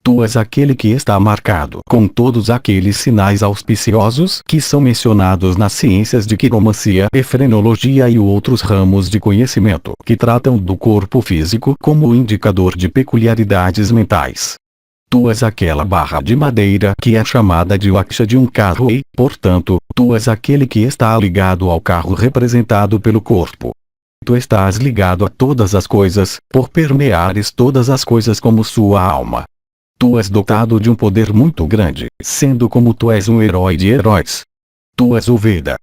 S1: Tu és aquele que está marcado com todos aqueles sinais auspiciosos que são mencionados nas ciências de quiromancia e frenologia e outros ramos de conhecimento que tratam do corpo físico como indicador de peculiaridades mentais. Tu és aquela barra de madeira que é chamada de waksha de um carro e, portanto, tu és aquele que está ligado ao carro representado pelo corpo. Tu estás ligado a todas as coisas, por permeares todas as coisas como sua alma. Tu és dotado de um poder muito grande, sendo como tu és um herói de heróis. Tu és o Veda.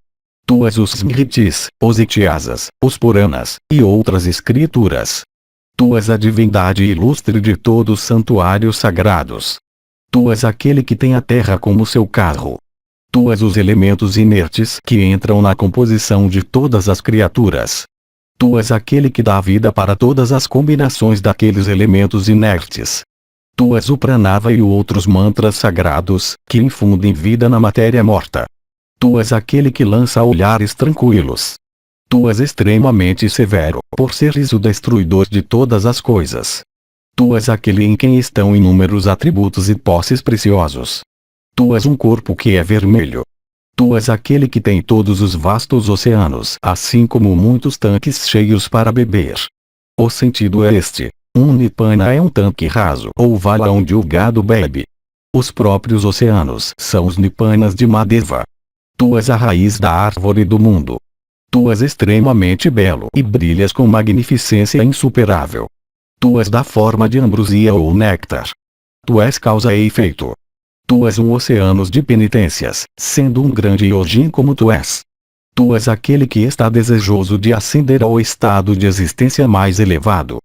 S1: Tu és os Smritis, os Itiasas, os Puranas, e outras escrituras. Tu és a divindade ilustre de todos os santuários sagrados. Tu és aquele que tem a terra como seu carro. Tu és os elementos inertes que entram na composição de todas as criaturas. Tu és aquele que dá vida para todas as combinações daqueles elementos inertes. Tu és o Pranava e outros mantras sagrados, que infundem vida na matéria morta. Tu és aquele que lança olhares tranquilos. Tu és extremamente severo, por seres o destruidor de todas as coisas. Tu és aquele em quem estão inúmeros atributos e posses preciosos. Tu és um corpo que é vermelho. Tu és aquele que tem todos os vastos oceanos, assim como muitos tanques cheios para beber. O sentido é este. Um Nipana é um tanque raso ou vala onde o gado bebe. Os próprios oceanos são os Nipanas de Mahadeva. Tu és a raiz da árvore do mundo. Tu és extremamente belo e brilhas com magnificência insuperável. Tu és da forma de ambrosia ou néctar. Tu és causa e efeito. Tu és um oceano de penitências, sendo um grande Yojin como tu és. Tu és aquele que está desejoso de ascender ao estado de existência mais elevado.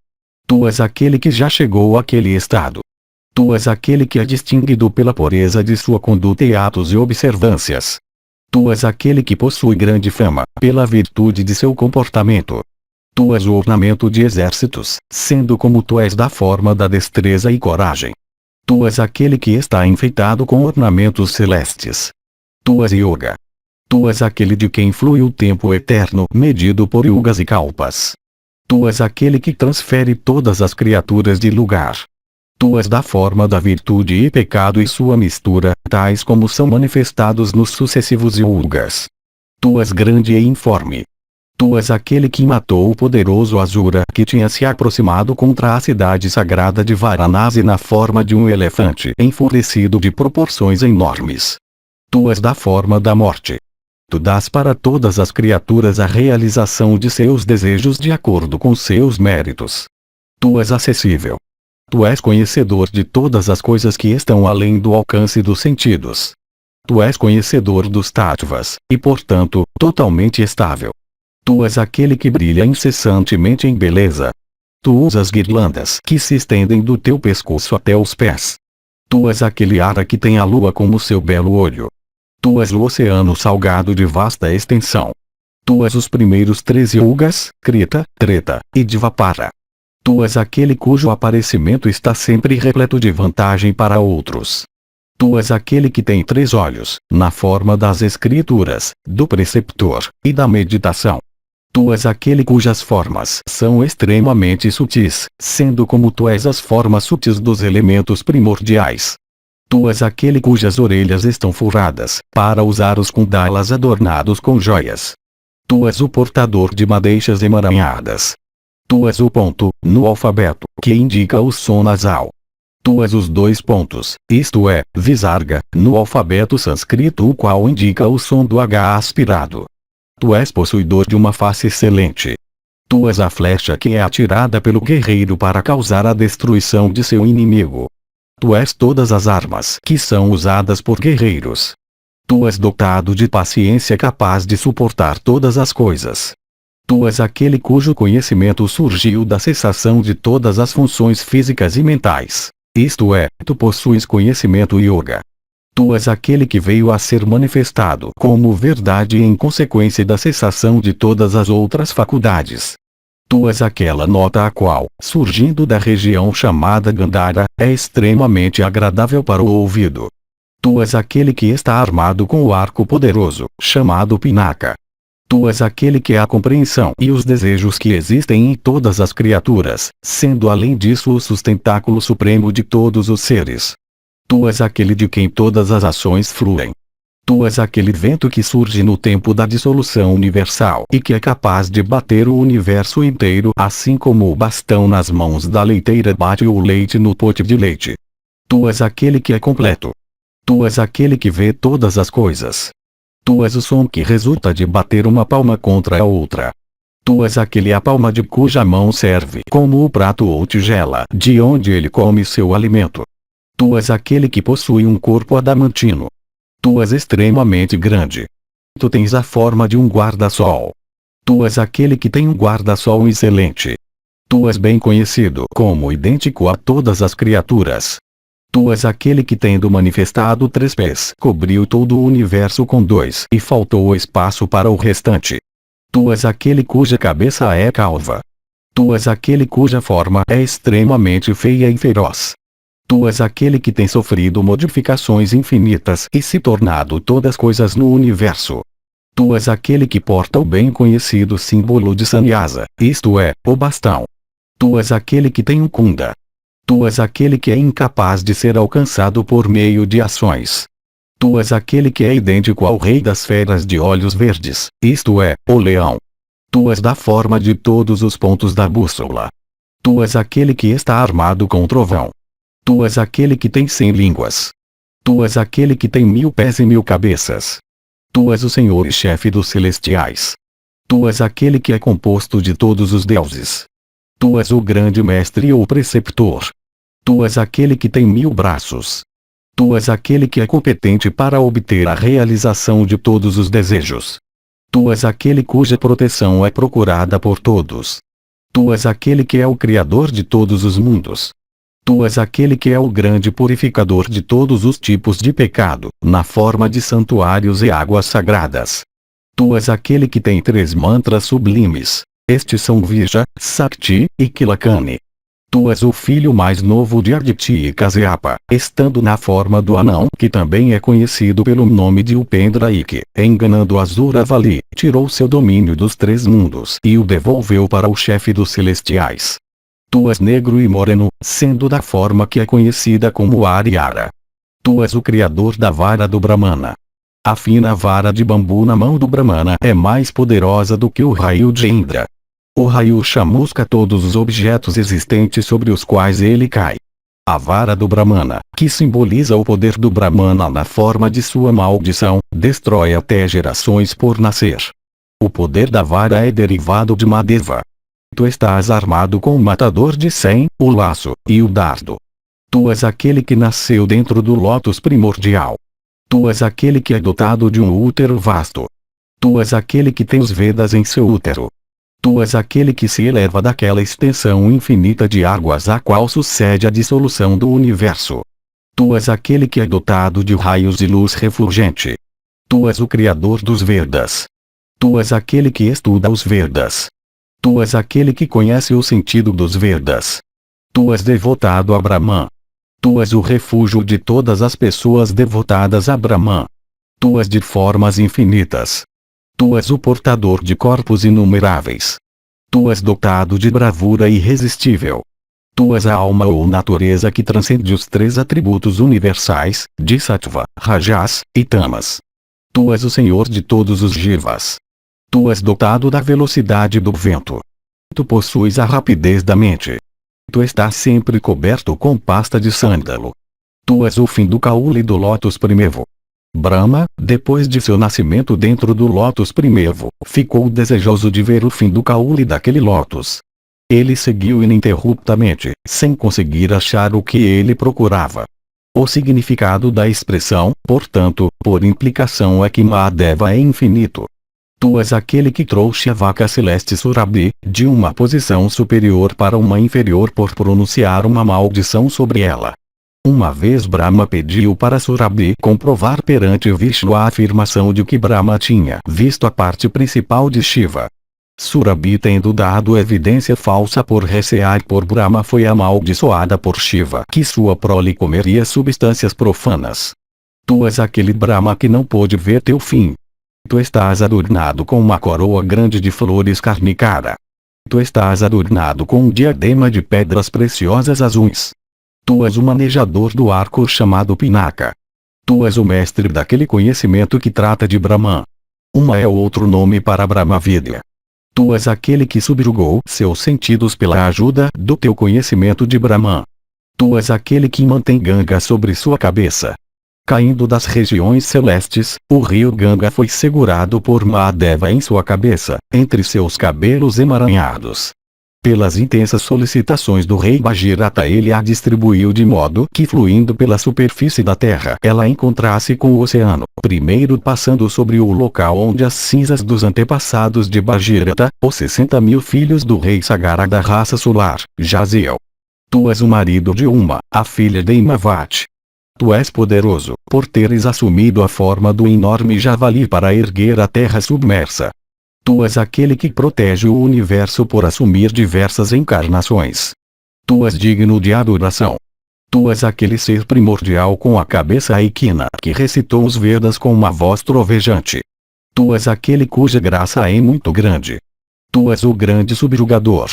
S1: Tu és aquele que já chegou àquele estado. Tu és aquele que é distinguido pela pureza de sua conduta e atos e observâncias. Tu és aquele que possui grande fama, pela virtude de seu comportamento. Tu és o ornamento de exércitos, sendo como tu és da forma da destreza e coragem. Tu és aquele que está enfeitado com ornamentos celestes. Tu és Yoga. Tu és aquele de quem flui o tempo eterno, medido por yugas e kalpas. Tu és aquele que transfere todas as criaturas de lugar. Tu és da forma da virtude e pecado e sua mistura, tais como são manifestados nos sucessivos yugas. Tu és grande e informe. Tu és aquele que matou o poderoso Asura que tinha se aproximado contra a cidade sagrada de Varanasi na forma de um elefante enfurecido de proporções enormes. Tu és da forma da morte. Tu dás para todas as criaturas a realização de seus desejos de acordo com seus méritos. Tu és acessível. Tu és conhecedor de todas as coisas que estão além do alcance dos sentidos. Tu és conhecedor dos tattvas, e portanto, totalmente estável. Tu és aquele que brilha incessantemente em beleza. Tu usas guirlandas que se estendem do teu pescoço até os pés. Tu és aquele ara que tem a lua como seu belo olho. Tu és o oceano salgado de vasta extensão. Tu és os primeiros 13 yugas, Krita, Treta, e Dvapara. Tu és aquele cujo aparecimento está sempre repleto de vantagem para outros. Tu és aquele que tem 3 olhos, na forma das escrituras, do preceptor, e da meditação. Tu és aquele cujas formas são extremamente sutis, sendo como tu és as formas sutis dos elementos primordiais. Tu és aquele cujas orelhas estão furadas, para usar os kundalas adornados com joias. Tu és o portador de madeixas emaranhadas. Tu és o ponto, no alfabeto, que indica o som nasal. Tu és os 2 pontos, isto é, Visarga, no alfabeto sânscrito o qual indica o som do H aspirado. Tu és possuidor de uma face excelente. Tu és a flecha que é atirada pelo guerreiro para causar a destruição de seu inimigo. Tu és todas as armas que são usadas por guerreiros. Tu és dotado de paciência capaz de suportar todas as coisas. Tu és aquele cujo conhecimento surgiu da cessação de todas as funções físicas e mentais. Isto é, tu possuis conhecimento yoga. Tu és aquele que veio a ser manifestado como verdade em consequência da cessação de todas as outras faculdades. Tu és aquela nota a qual, surgindo da região chamada Gandhara, é extremamente agradável para o ouvido. Tu és aquele que está armado com o arco poderoso, chamado Pinaka. Tu és aquele que é a compreensão e os desejos que existem em todas as criaturas, sendo além disso o sustentáculo supremo de todos os seres. Tu és aquele de quem todas as ações fluem. Tu és aquele vento que surge no tempo da dissolução universal e que é capaz de bater o universo inteiro, assim como o bastão nas mãos da leiteira bate o leite no pote de leite. Tu és aquele que é completo. Tu és aquele que vê todas as coisas. Tu és o som que resulta de bater uma palma contra a outra. Tu és aquele a palma de cuja mão serve como o prato ou tigela de onde ele come seu alimento. Tu és aquele que possui um corpo adamantino. Tu és extremamente grande. Tu tens a forma de um guarda-sol. Tu és aquele que tem um guarda-sol excelente. Tu és bem conhecido como idêntico a todas as criaturas. Tu és aquele que tendo manifestado 3 pés, cobriu todo o universo com 2 e faltou espaço para o restante. Tu és aquele cuja cabeça é calva. Tu és aquele cuja forma é extremamente feia e feroz. Tu és aquele que tem sofrido modificações infinitas e se tornado todas coisas no universo. Tu és aquele que porta o bem conhecido símbolo de Sannyasa, isto é, o bastão. Tu és aquele que tem um kunda. Tu és aquele que é incapaz de ser alcançado por meio de ações. Tu és aquele que é idêntico ao rei das feras de olhos verdes, isto é, o leão. Tu és da forma de todos os pontos da bússola. Tu és aquele que está armado com trovão. Tu és aquele que tem 100 línguas. Tu és aquele que tem 1000 pés e 1000 cabeças. Tu és o Senhor e chefe dos celestiais. Tu és aquele que é composto de todos os deuses. Tu és o grande mestre ou preceptor. Tu és aquele que tem 1000 braços. Tu és aquele que é competente para obter a realização de todos os desejos. Tu és aquele cuja proteção é procurada por todos. Tu és aquele que é o Criador de todos os mundos. Tu és aquele que é o grande purificador de todos os tipos de pecado, na forma de santuários e águas sagradas. Tu és aquele que tem 3 mantras sublimes. Estes são Vija, Sakti e Kilakani. Tu és o filho mais novo de Aditi e Kasyapa, estando na forma do anão que também é conhecido pelo nome de Upendra e que, enganando Azuravali, tirou seu domínio dos 3 mundos e o devolveu para o chefe dos celestiais. Tu és negro e moreno, sendo da forma que é conhecida como Ariara. Tu és o criador da vara do Brahmana. A fina vara de bambu na mão do Brahmana é mais poderosa do que o raio de Indra. O raio chamusca todos os objetos existentes sobre os quais ele cai. A vara do Brahmana, que simboliza o poder do Brahmana na forma de sua maldição, destrói até gerações por nascer. O poder da vara é derivado de Madeva. Tu estás armado com o matador de 100, o laço, e o dardo. Tu és aquele que nasceu dentro do lótus primordial. Tu és aquele que é dotado de um útero vasto. Tu és aquele que tem os Vedas em seu útero. Tu és aquele que se eleva daquela extensão infinita de águas a qual sucede a dissolução do universo. Tu és aquele que é dotado de raios de luz refulgente. Tu és o Criador dos Vedas. Tu és aquele que estuda os Vedas. Tu és aquele que conhece o sentido dos Vedas. Tu és devotado a Brahman. Tu és o refúgio de todas as pessoas devotadas a Brahman. Tu és de formas infinitas. Tu és o portador de corpos inumeráveis. Tu és dotado de bravura irresistível. Tu és a alma ou natureza que transcende os 3 atributos universais, de Sattva, Rajas e Tamas. Tu és o Senhor de todos os Jivas. Tu és dotado da velocidade do vento. Tu possuis a rapidez da mente. Tu estás sempre coberto com pasta de sândalo. Tu és o fim do caule do lótus primevo. Brahma, depois de seu nascimento dentro do lótus primevo, ficou desejoso de ver o fim do caule daquele lótus. Ele seguiu ininterruptamente, sem conseguir achar o que ele procurava. O significado da expressão, portanto, por implicação é que Mahadeva é infinito. Tu és aquele que trouxe a vaca celeste Surabhi, de uma posição superior para uma inferior por pronunciar uma maldição sobre ela. Uma vez Brahma pediu para Surabhi comprovar perante Vishnu a afirmação de que Brahma tinha visto a parte principal de Shiva. Surabhi, tendo dado evidência falsa por recear por Brahma, foi amaldiçoada por Shiva que sua prole comeria substâncias profanas. Tu és aquele Brahma que não pôde ver teu fim. Tu estás adornado com uma coroa grande de flores carnicara. Tu estás adornado com um diadema de pedras preciosas azuis. Tu és o manejador do arco chamado Pinaka. Tu és o mestre daquele conhecimento que trata de Brahman. Uma é outro nome para Brahmavidya. Tu és aquele que subjugou seus sentidos pela ajuda do teu conhecimento de Brahman. Tu és aquele que mantém Ganga sobre sua cabeça. Caindo das regiões celestes, o rio Ganga foi segurado por Mahadeva em sua cabeça, entre seus cabelos emaranhados. Pelas intensas solicitações do rei Bhagirata, ele a distribuiu de modo que, fluindo pela superfície da terra, ela encontrasse com o oceano, primeiro passando sobre o local onde as cinzas dos antepassados de Bhagirata, os 60.000 filhos do rei Sagara da raça solar, jaziam. Tu és o marido de Uma, a filha de Imavati. Tu és poderoso, por teres assumido a forma do enorme javali para erguer a terra submersa. Tu és aquele que protege o universo por assumir diversas encarnações. Tu és digno de adoração. Tu és aquele ser primordial com a cabeça equina que recitou os Vedas com uma voz trovejante. Tu és aquele cuja graça é muito grande. Tu és o grande subjugador.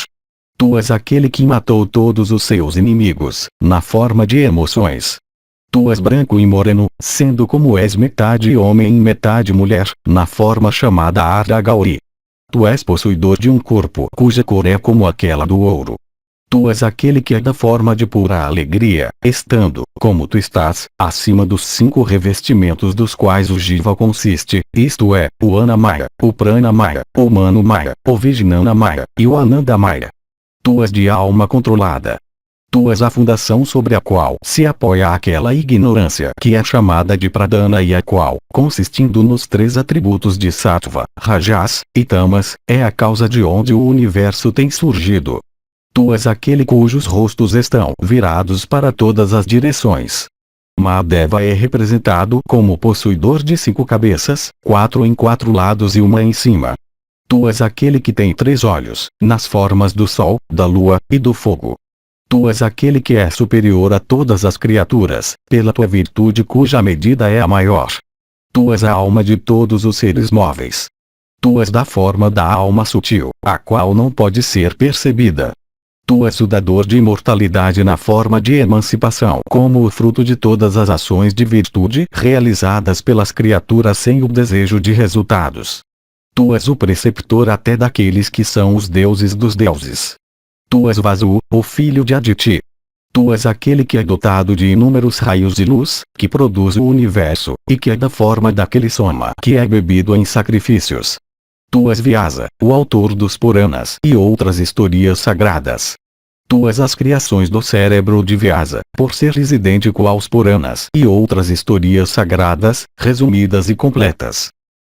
S1: Tu és aquele que matou todos os seus inimigos, na forma de emoções. Tu és branco e moreno, sendo como és metade homem e metade mulher, na forma chamada Ardha Gauri. Tu és possuidor de um corpo cuja cor é como aquela do ouro. Tu és aquele que é da forma de pura alegria, estando, como tu estás, acima dos 5 revestimentos dos quais o Jiva consiste, isto é, o Anamaya, o Pranamaya, o Manomaya, o Vijnanamaya e o Anandamaya. Tu és de alma controlada. Tu és a fundação sobre a qual se apoia aquela ignorância que é chamada de Pradana e a qual, consistindo nos 3 atributos de Sattva, Rajas e Tamas, é a causa de onde o universo tem surgido. Tu és aquele cujos rostos estão virados para todas as direções. Mahadeva é representado como possuidor de 5 cabeças, 4 em 4 lados e uma em cima. Tu és aquele que tem 3 olhos, nas formas do sol, da lua e do fogo. Tu és aquele que é superior a todas as criaturas, pela tua virtude cuja medida é a maior. Tu és a alma de todos os seres móveis. Tu és da forma da alma sutil, a qual não pode ser percebida. Tu és o dador de imortalidade na forma de emancipação como o fruto de todas as ações de virtude realizadas pelas criaturas sem o desejo de resultados. Tu és o preceptor até daqueles que são os deuses dos deuses. Tu és Vasu, o filho de Aditi. Tu és aquele que é dotado de inúmeros raios de luz, que produz o universo, e que é da forma daquele Soma que é bebido em sacrifícios. Tu és Vyasa, o autor dos Puranas e outras histórias sagradas. Tu és as criações do cérebro de Vyasa, por seres idêntico aos Puranas e outras histórias sagradas, resumidas e completas.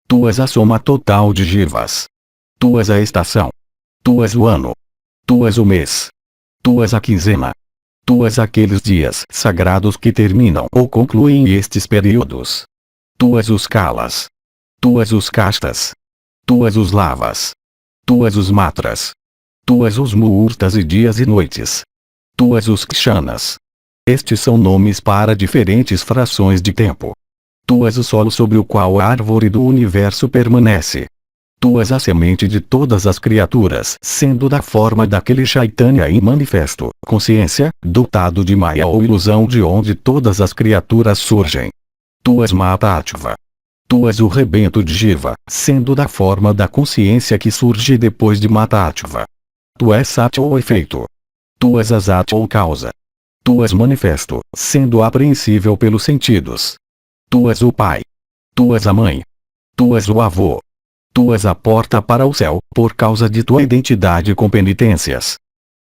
S1: Tu és a soma total de Jivas. Tu és a estação. Tu és o ano. Tu és o mês. Tu és a quinzena. Tu és aqueles dias sagrados que terminam ou concluem estes períodos. Tu és os Kalas. Tu és os Kastas. Tu és os Lavas. Tu és os Matras. Tu és os Muhurtas e dias e noites. Tu és os Kshanas. Estes são nomes para diferentes frações de tempo. Tu és o solo sobre o qual a árvore do universo permanece. Tu és a semente de todas as criaturas, sendo da forma daquele Chaitanya em manifesto, consciência, dotado de Maya ou ilusão de onde todas as criaturas surgem. Tu és Mahatattva. Tu és o rebento de Jiva, sendo da forma da consciência que surge depois de Mahatattva. Tu és Satya ou efeito. Tu és Asat ou causa. Tu és manifesto, sendo apreensível pelos sentidos. Tu és o pai. Tu és a mãe. Tu és o avô. Tu és a porta para o céu, por causa de tua identidade com penitências.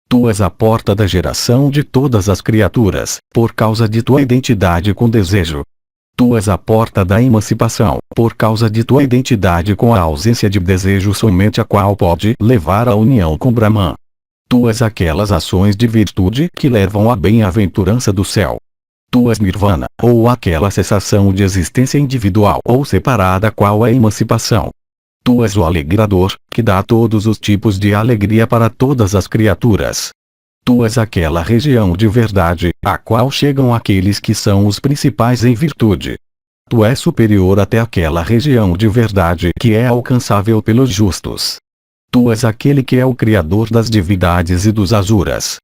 S1: Tu és a porta da geração de todas as criaturas, por causa de tua identidade com desejo. Tu és a porta da emancipação, por causa de tua identidade com a ausência de desejo somente a qual pode levar à união com Brahman. Tu és aquelas ações de virtude que levam à bem-aventurança do céu. Tu és Nirvana, ou aquela cessação de existência individual ou separada qual é a emancipação. Tu és o alegrador, que dá todos os tipos de alegria para todas as criaturas. Tu és aquela região de verdade, a qual chegam aqueles que são os principais em virtude. Tu és superior até aquela região de verdade que é alcançável pelos justos. Tu és aquele que é o criador das divindades e dos asuras.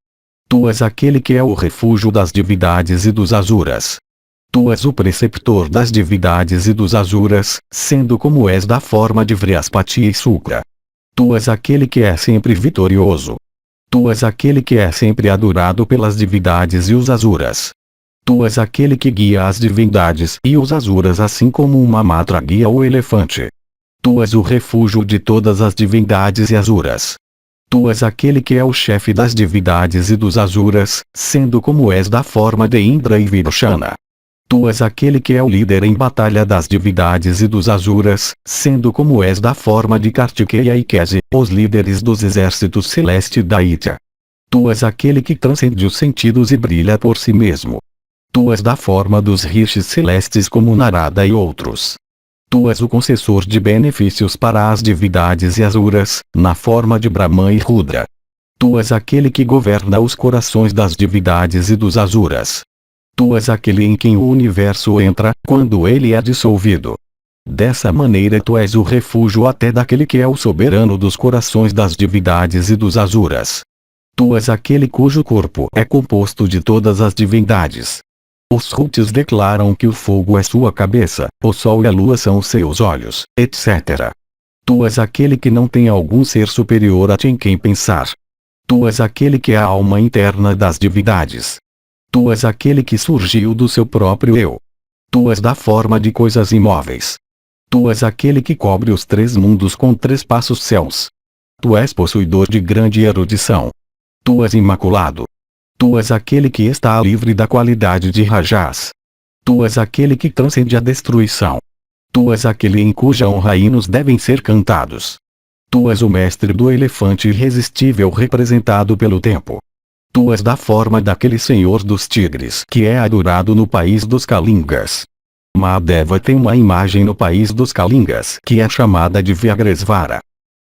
S1: Tu és aquele que é o refúgio das divindades e dos asuras. Tu és o preceptor das divindades e dos asuras, sendo como és da forma de Vrihaspati e Sukra. Tu és aquele que é sempre vitorioso. Tu és aquele que é sempre adorado pelas divindades e os asuras. Tu és aquele que guia as divindades e os asuras assim como uma matra guia o elefante. Tu és o refúgio de todas as divindades e asuras. Tu és aquele que é o chefe das divindades e dos asuras, sendo como és da forma de Indra e Virshana. Tu és aquele que é o líder em batalha das divindades e dos asuras, sendo como és da forma de Kartikeya e Kesi, os líderes dos exércitos celestes da Itya. Tu és aquele que transcende os sentidos e brilha por si mesmo. Tu és da forma dos rishis celestes como Narada e outros. Tu és o concessor de benefícios para as divindades e asuras, na forma de Brahman e Rudra. Tu és aquele que governa os corações das divindades e dos asuras. Tu és aquele em quem o universo entra, quando ele é dissolvido. Dessa maneira tu és o refúgio até daquele que é o soberano dos corações das divindades e dos asuras. Tu és aquele cujo corpo é composto de todas as divindades. Os Rutis declaram que o fogo é sua cabeça, o sol e a lua são seus olhos, etc. Tu és aquele que não tem algum ser superior a ti em quem pensar. Tu és aquele que é a alma interna das divindades. Tu és aquele que surgiu do seu próprio eu. Tu és da forma de coisas imóveis. Tu és aquele que cobre os 3 mundos com 3 passos céus. Tu és possuidor de grande erudição. Tu és imaculado. Tu és aquele que está livre da qualidade de Rajas. Tu és aquele que transcende a destruição. Tu és aquele em cuja honra hinos devem ser cantados. Tu és o mestre do elefante irresistível representado pelo tempo. Tu és da forma daquele senhor dos tigres que é adorado no país dos Kalingas. Mahadeva tem uma imagem no país dos Kalingas que é chamada de Vyagresvara.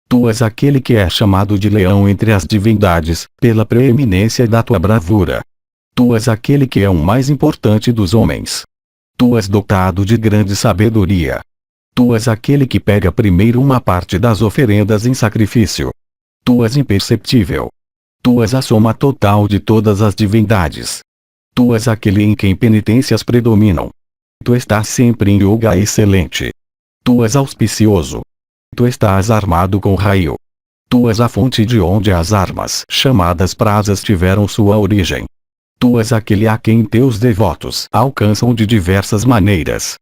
S1: Tu és aquele que é chamado de leão entre as divindades, pela preeminência da tua bravura. Tu és aquele que é o mais importante dos homens. Tu és dotado de grande sabedoria. Tu és aquele que pega primeiro uma parte das oferendas em sacrifício. Tu és imperceptível. Tu és a soma total de todas as divindades. Tu és aquele em quem penitências predominam. Tu estás sempre em yoga excelente. Tu és auspicioso. Tu estás armado com raio. Tu és a fonte de onde as armas chamadas prasas tiveram sua origem. Tu és aquele a quem teus devotos alcançam de diversas maneiras.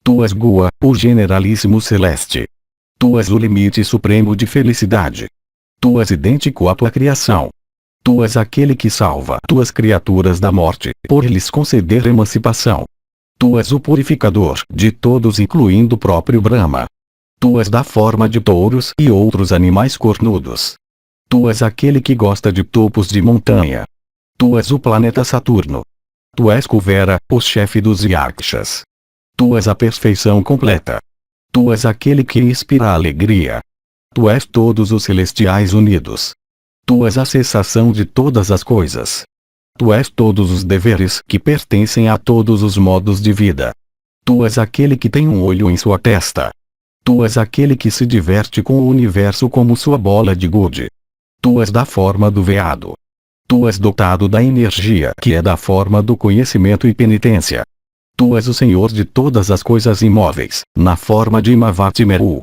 S1: Tu és Gua, o generalíssimo celeste. Tu és o limite supremo de felicidade. Tu és idêntico à tua criação. Tu és aquele que salva tuas criaturas da morte, por lhes conceder emancipação. Tu és o purificador de todos incluindo o próprio Brahma. Tu és da forma de touros e outros animais cornudos. Tu és aquele que gosta de topos de montanha. Tu és o planeta Saturno. Tu és Kuvera, o chefe dos Yakshas. Tu és a perfeição completa. Tu és aquele que inspira a alegria. Tu és todos os celestiais unidos. Tu és a cessação de todas as coisas. Tu és todos os deveres que pertencem a todos os modos de vida. Tu és aquele que tem um olho em sua testa. Tu és aquele que se diverte com o universo como sua bola de gude. Tu és da forma do veado. Tu és dotado da energia que é da forma do conhecimento e penitência. Tu és o Senhor de todas as coisas imóveis, na forma de Imavati Meru.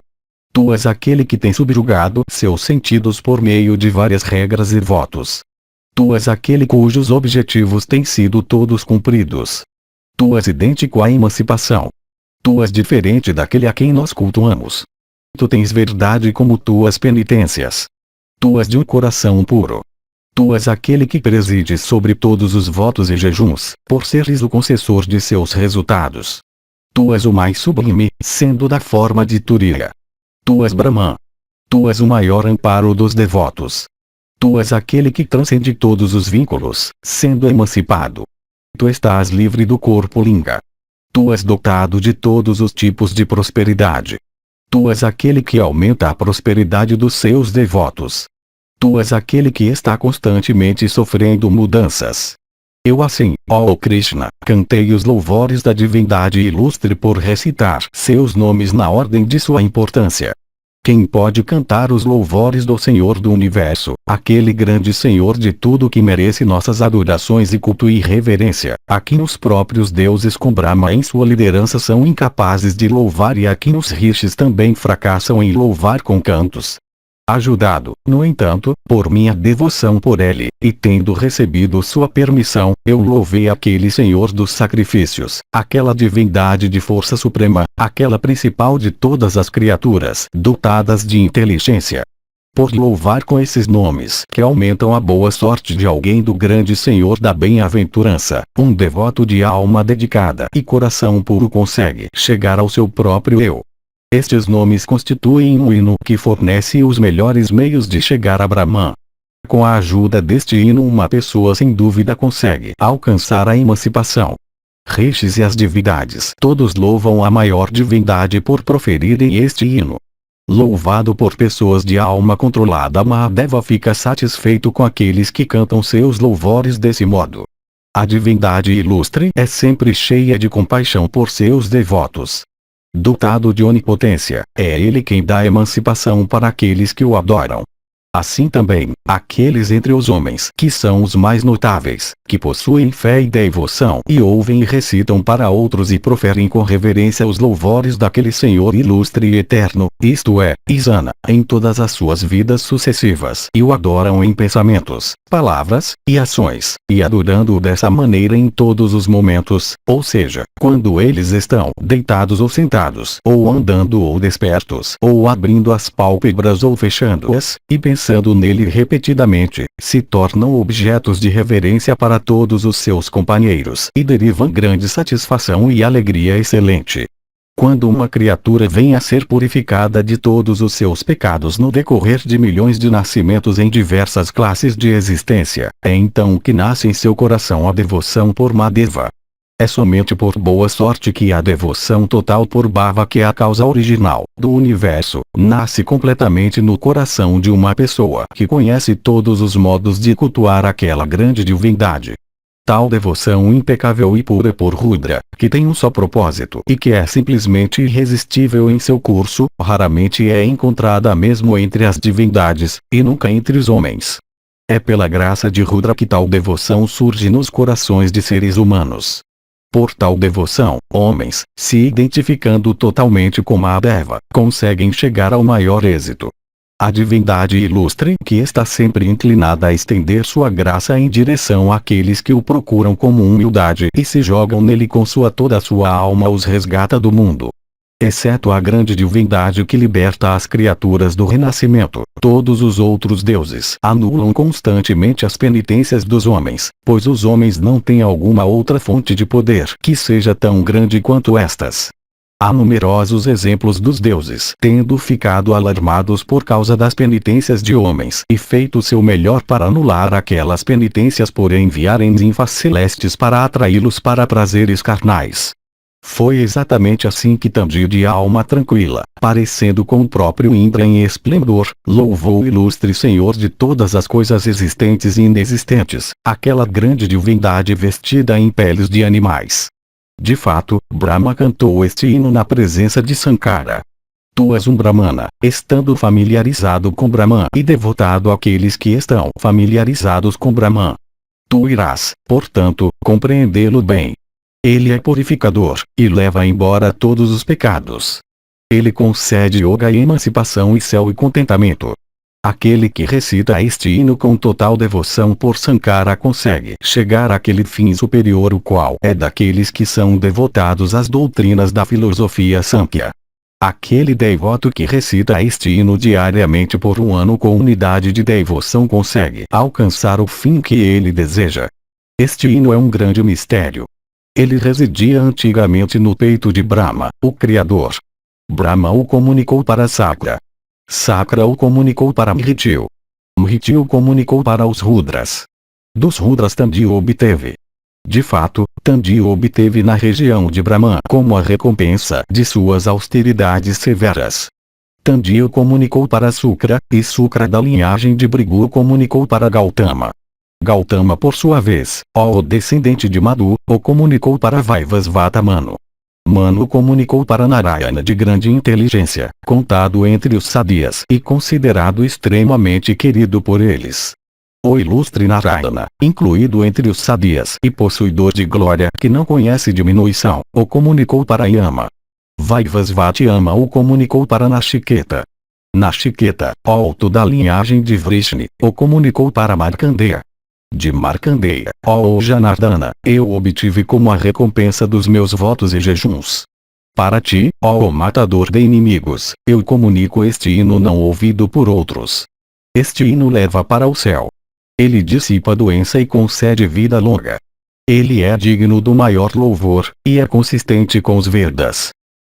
S1: Tu és aquele que tem subjugado seus sentidos por meio de várias regras e votos. Tu és aquele cujos objetivos têm sido todos cumpridos. Tu és idêntico à emancipação. Tu és diferente daquele a quem nós cultuamos. Tu tens verdade como tuas penitências. Tu és de um coração puro. Tu és aquele que preside sobre todos os votos e jejuns, por seres o concessor de seus resultados. Tu és o mais sublime, sendo da forma de Turiya. Tu és Brahman. Tu és o maior amparo dos devotos. Tu és aquele que transcende todos os vínculos, sendo emancipado. Tu estás livre do corpo Linga. Tu és dotado de todos os tipos de prosperidade. Tu és aquele que aumenta a prosperidade dos seus devotos. Tu és aquele que está constantemente sofrendo mudanças. Eu assim, ó Krishna, cantei os louvores da divindade ilustre por recitar seus nomes na ordem de sua importância. Quem pode cantar os louvores do Senhor do Universo, aquele grande Senhor de tudo que merece nossas adorações e culto e reverência, a quem os próprios deuses com Brahma em sua liderança são incapazes de louvar e a quem os rishis também fracassam em louvar com cantos? Ajudado, no entanto, por minha devoção por ele, e tendo recebido sua permissão, eu louvei aquele Senhor dos sacrifícios, aquela divindade de força suprema, aquela principal de todas as criaturas dotadas de inteligência. Por louvar com esses nomes que aumentam a boa sorte de alguém do grande Senhor da bem-aventurança, um devoto de alma dedicada e coração puro consegue chegar ao seu próprio eu. Estes nomes constituem um hino que fornece os melhores meios de chegar a Brahman. Com a ajuda deste hino uma pessoa sem dúvida consegue alcançar a emancipação. Rishis e as divindades todos louvam a maior divindade por proferirem este hino. Louvado por pessoas de alma controlada, Mahadeva fica satisfeito com aqueles que cantam seus louvores desse modo. A divindade ilustre é sempre cheia de compaixão por seus devotos. Dotado de onipotência, é ele quem dá emancipação para aqueles que o adoram. Assim também, aqueles entre os homens que são os mais notáveis, que possuem fé e devoção e ouvem e recitam para outros e proferem com reverência os louvores daquele Senhor ilustre e eterno, isto é, Isana, em todas as suas vidas sucessivas e o adoram em pensamentos, palavras e ações, e adorando-o dessa maneira em todos os momentos, ou seja, quando eles estão deitados ou sentados, ou andando ou despertos, ou abrindo as pálpebras ou fechando-as, e pensando nele repetidamente, se tornam objetos de reverência para todos os seus companheiros e derivam grande satisfação e alegria excelente. Quando uma criatura vem a ser purificada de todos os seus pecados no decorrer de milhões de nascimentos em diversas classes de existência, é então que nasce em seu coração a devoção por Mahadeva. É somente por boa sorte que a devoção total por Bhava, que é a causa original do universo, nasce completamente no coração de uma pessoa que conhece todos os modos de cultuar aquela grande divindade. Tal devoção impecável e pura por Rudra, que tem um só propósito e que é simplesmente irresistível em seu curso, raramente é encontrada mesmo entre as divindades, e nunca entre os homens. É pela graça de Rudra que tal devoção surge nos corações de seres humanos. Por tal devoção, homens, se identificando totalmente com Mahadeva, conseguem chegar ao maior êxito. A divindade ilustre, que está sempre inclinada a estender sua graça em direção àqueles que o procuram com humildade e se jogam nele com toda a sua alma, os resgata do mundo. Exceto a grande divindade que liberta as criaturas do renascimento, todos os outros deuses anulam constantemente as penitências dos homens, pois os homens não têm alguma outra fonte de poder que seja tão grande quanto estas. Há numerosos exemplos dos deuses tendo ficado alarmados por causa das penitências de homens e feito seu melhor para anular aquelas penitências por enviarem ninfas celestes para atraí-los para prazeres carnais. Foi exatamente assim que Tandi, de alma tranquila, parecendo com o próprio Indra em esplendor, louvou o ilustre Senhor de todas as coisas existentes e inexistentes, aquela grande divindade vestida em peles de animais. De fato, Brahma cantou este hino na presença de Sankara. Tu és um Brahmana, estando familiarizado com Brahman e devotado àqueles que estão familiarizados com Brahman. Tu irás, portanto, compreendê-lo bem. Ele é purificador, e leva embora todos os pecados. Ele concede yoga e emancipação e céu e contentamento. Aquele que recita este hino com total devoção por Sankara consegue chegar àquele fim superior, o qual é daqueles que são devotados às doutrinas da filosofia Samkhya. Aquele devoto que recita este hino diariamente por um ano com unidade de devoção consegue alcançar o fim que ele deseja. Este hino é um grande mistério. Ele residia antigamente no peito de Brahma, o Criador. Brahma o comunicou para Sakra. Sakra o comunicou para Mrityu. Mrityu o comunicou para os Rudras. Dos Rudras Tandi o obteve. De fato, Tandi o obteve na região de Brahman como a recompensa de suas austeridades severas. Tandi o comunicou para Sukra, e Sukra da linhagem de Brigu o comunicou para Gautama. Gautama, por sua vez, o descendente de Madhu, o comunicou para Vaivasvata Manu. Manu comunicou para Narayana, de grande inteligência, contado entre os sadias e considerado extremamente querido por eles. O ilustre Narayana, incluído entre os sadias e possuidor de glória que não conhece diminuição, o comunicou para Yama. Vaivasvata Yama o comunicou para Nachiketa. Nachiketa, alto da linhagem de Vrishni, o comunicou para Markandeya. De Markandeya, ó Janardana, eu obtive como a recompensa dos meus votos e jejuns. Para ti, ó matador de inimigos, eu comunico este hino não ouvido por outros. Este hino leva para o céu. Ele dissipa a doença e concede vida longa. Ele é digno do maior louvor, e é consistente com os Vedas.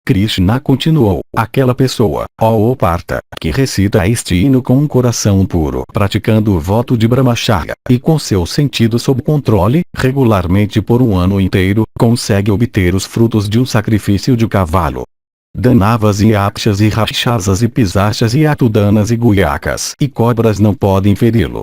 S1: Krishna continuou, aquela pessoa, ó Partha, que recita este hino com um coração puro, praticando o voto de Brahmacharya, e com seu sentido sob controle, regularmente por um ano inteiro, consegue obter os frutos de um sacrifício de cavalo. Danavas e Akshas e Rakshasas e Pisachas e Atudanas e Guyakas e cobras não podem feri-lo.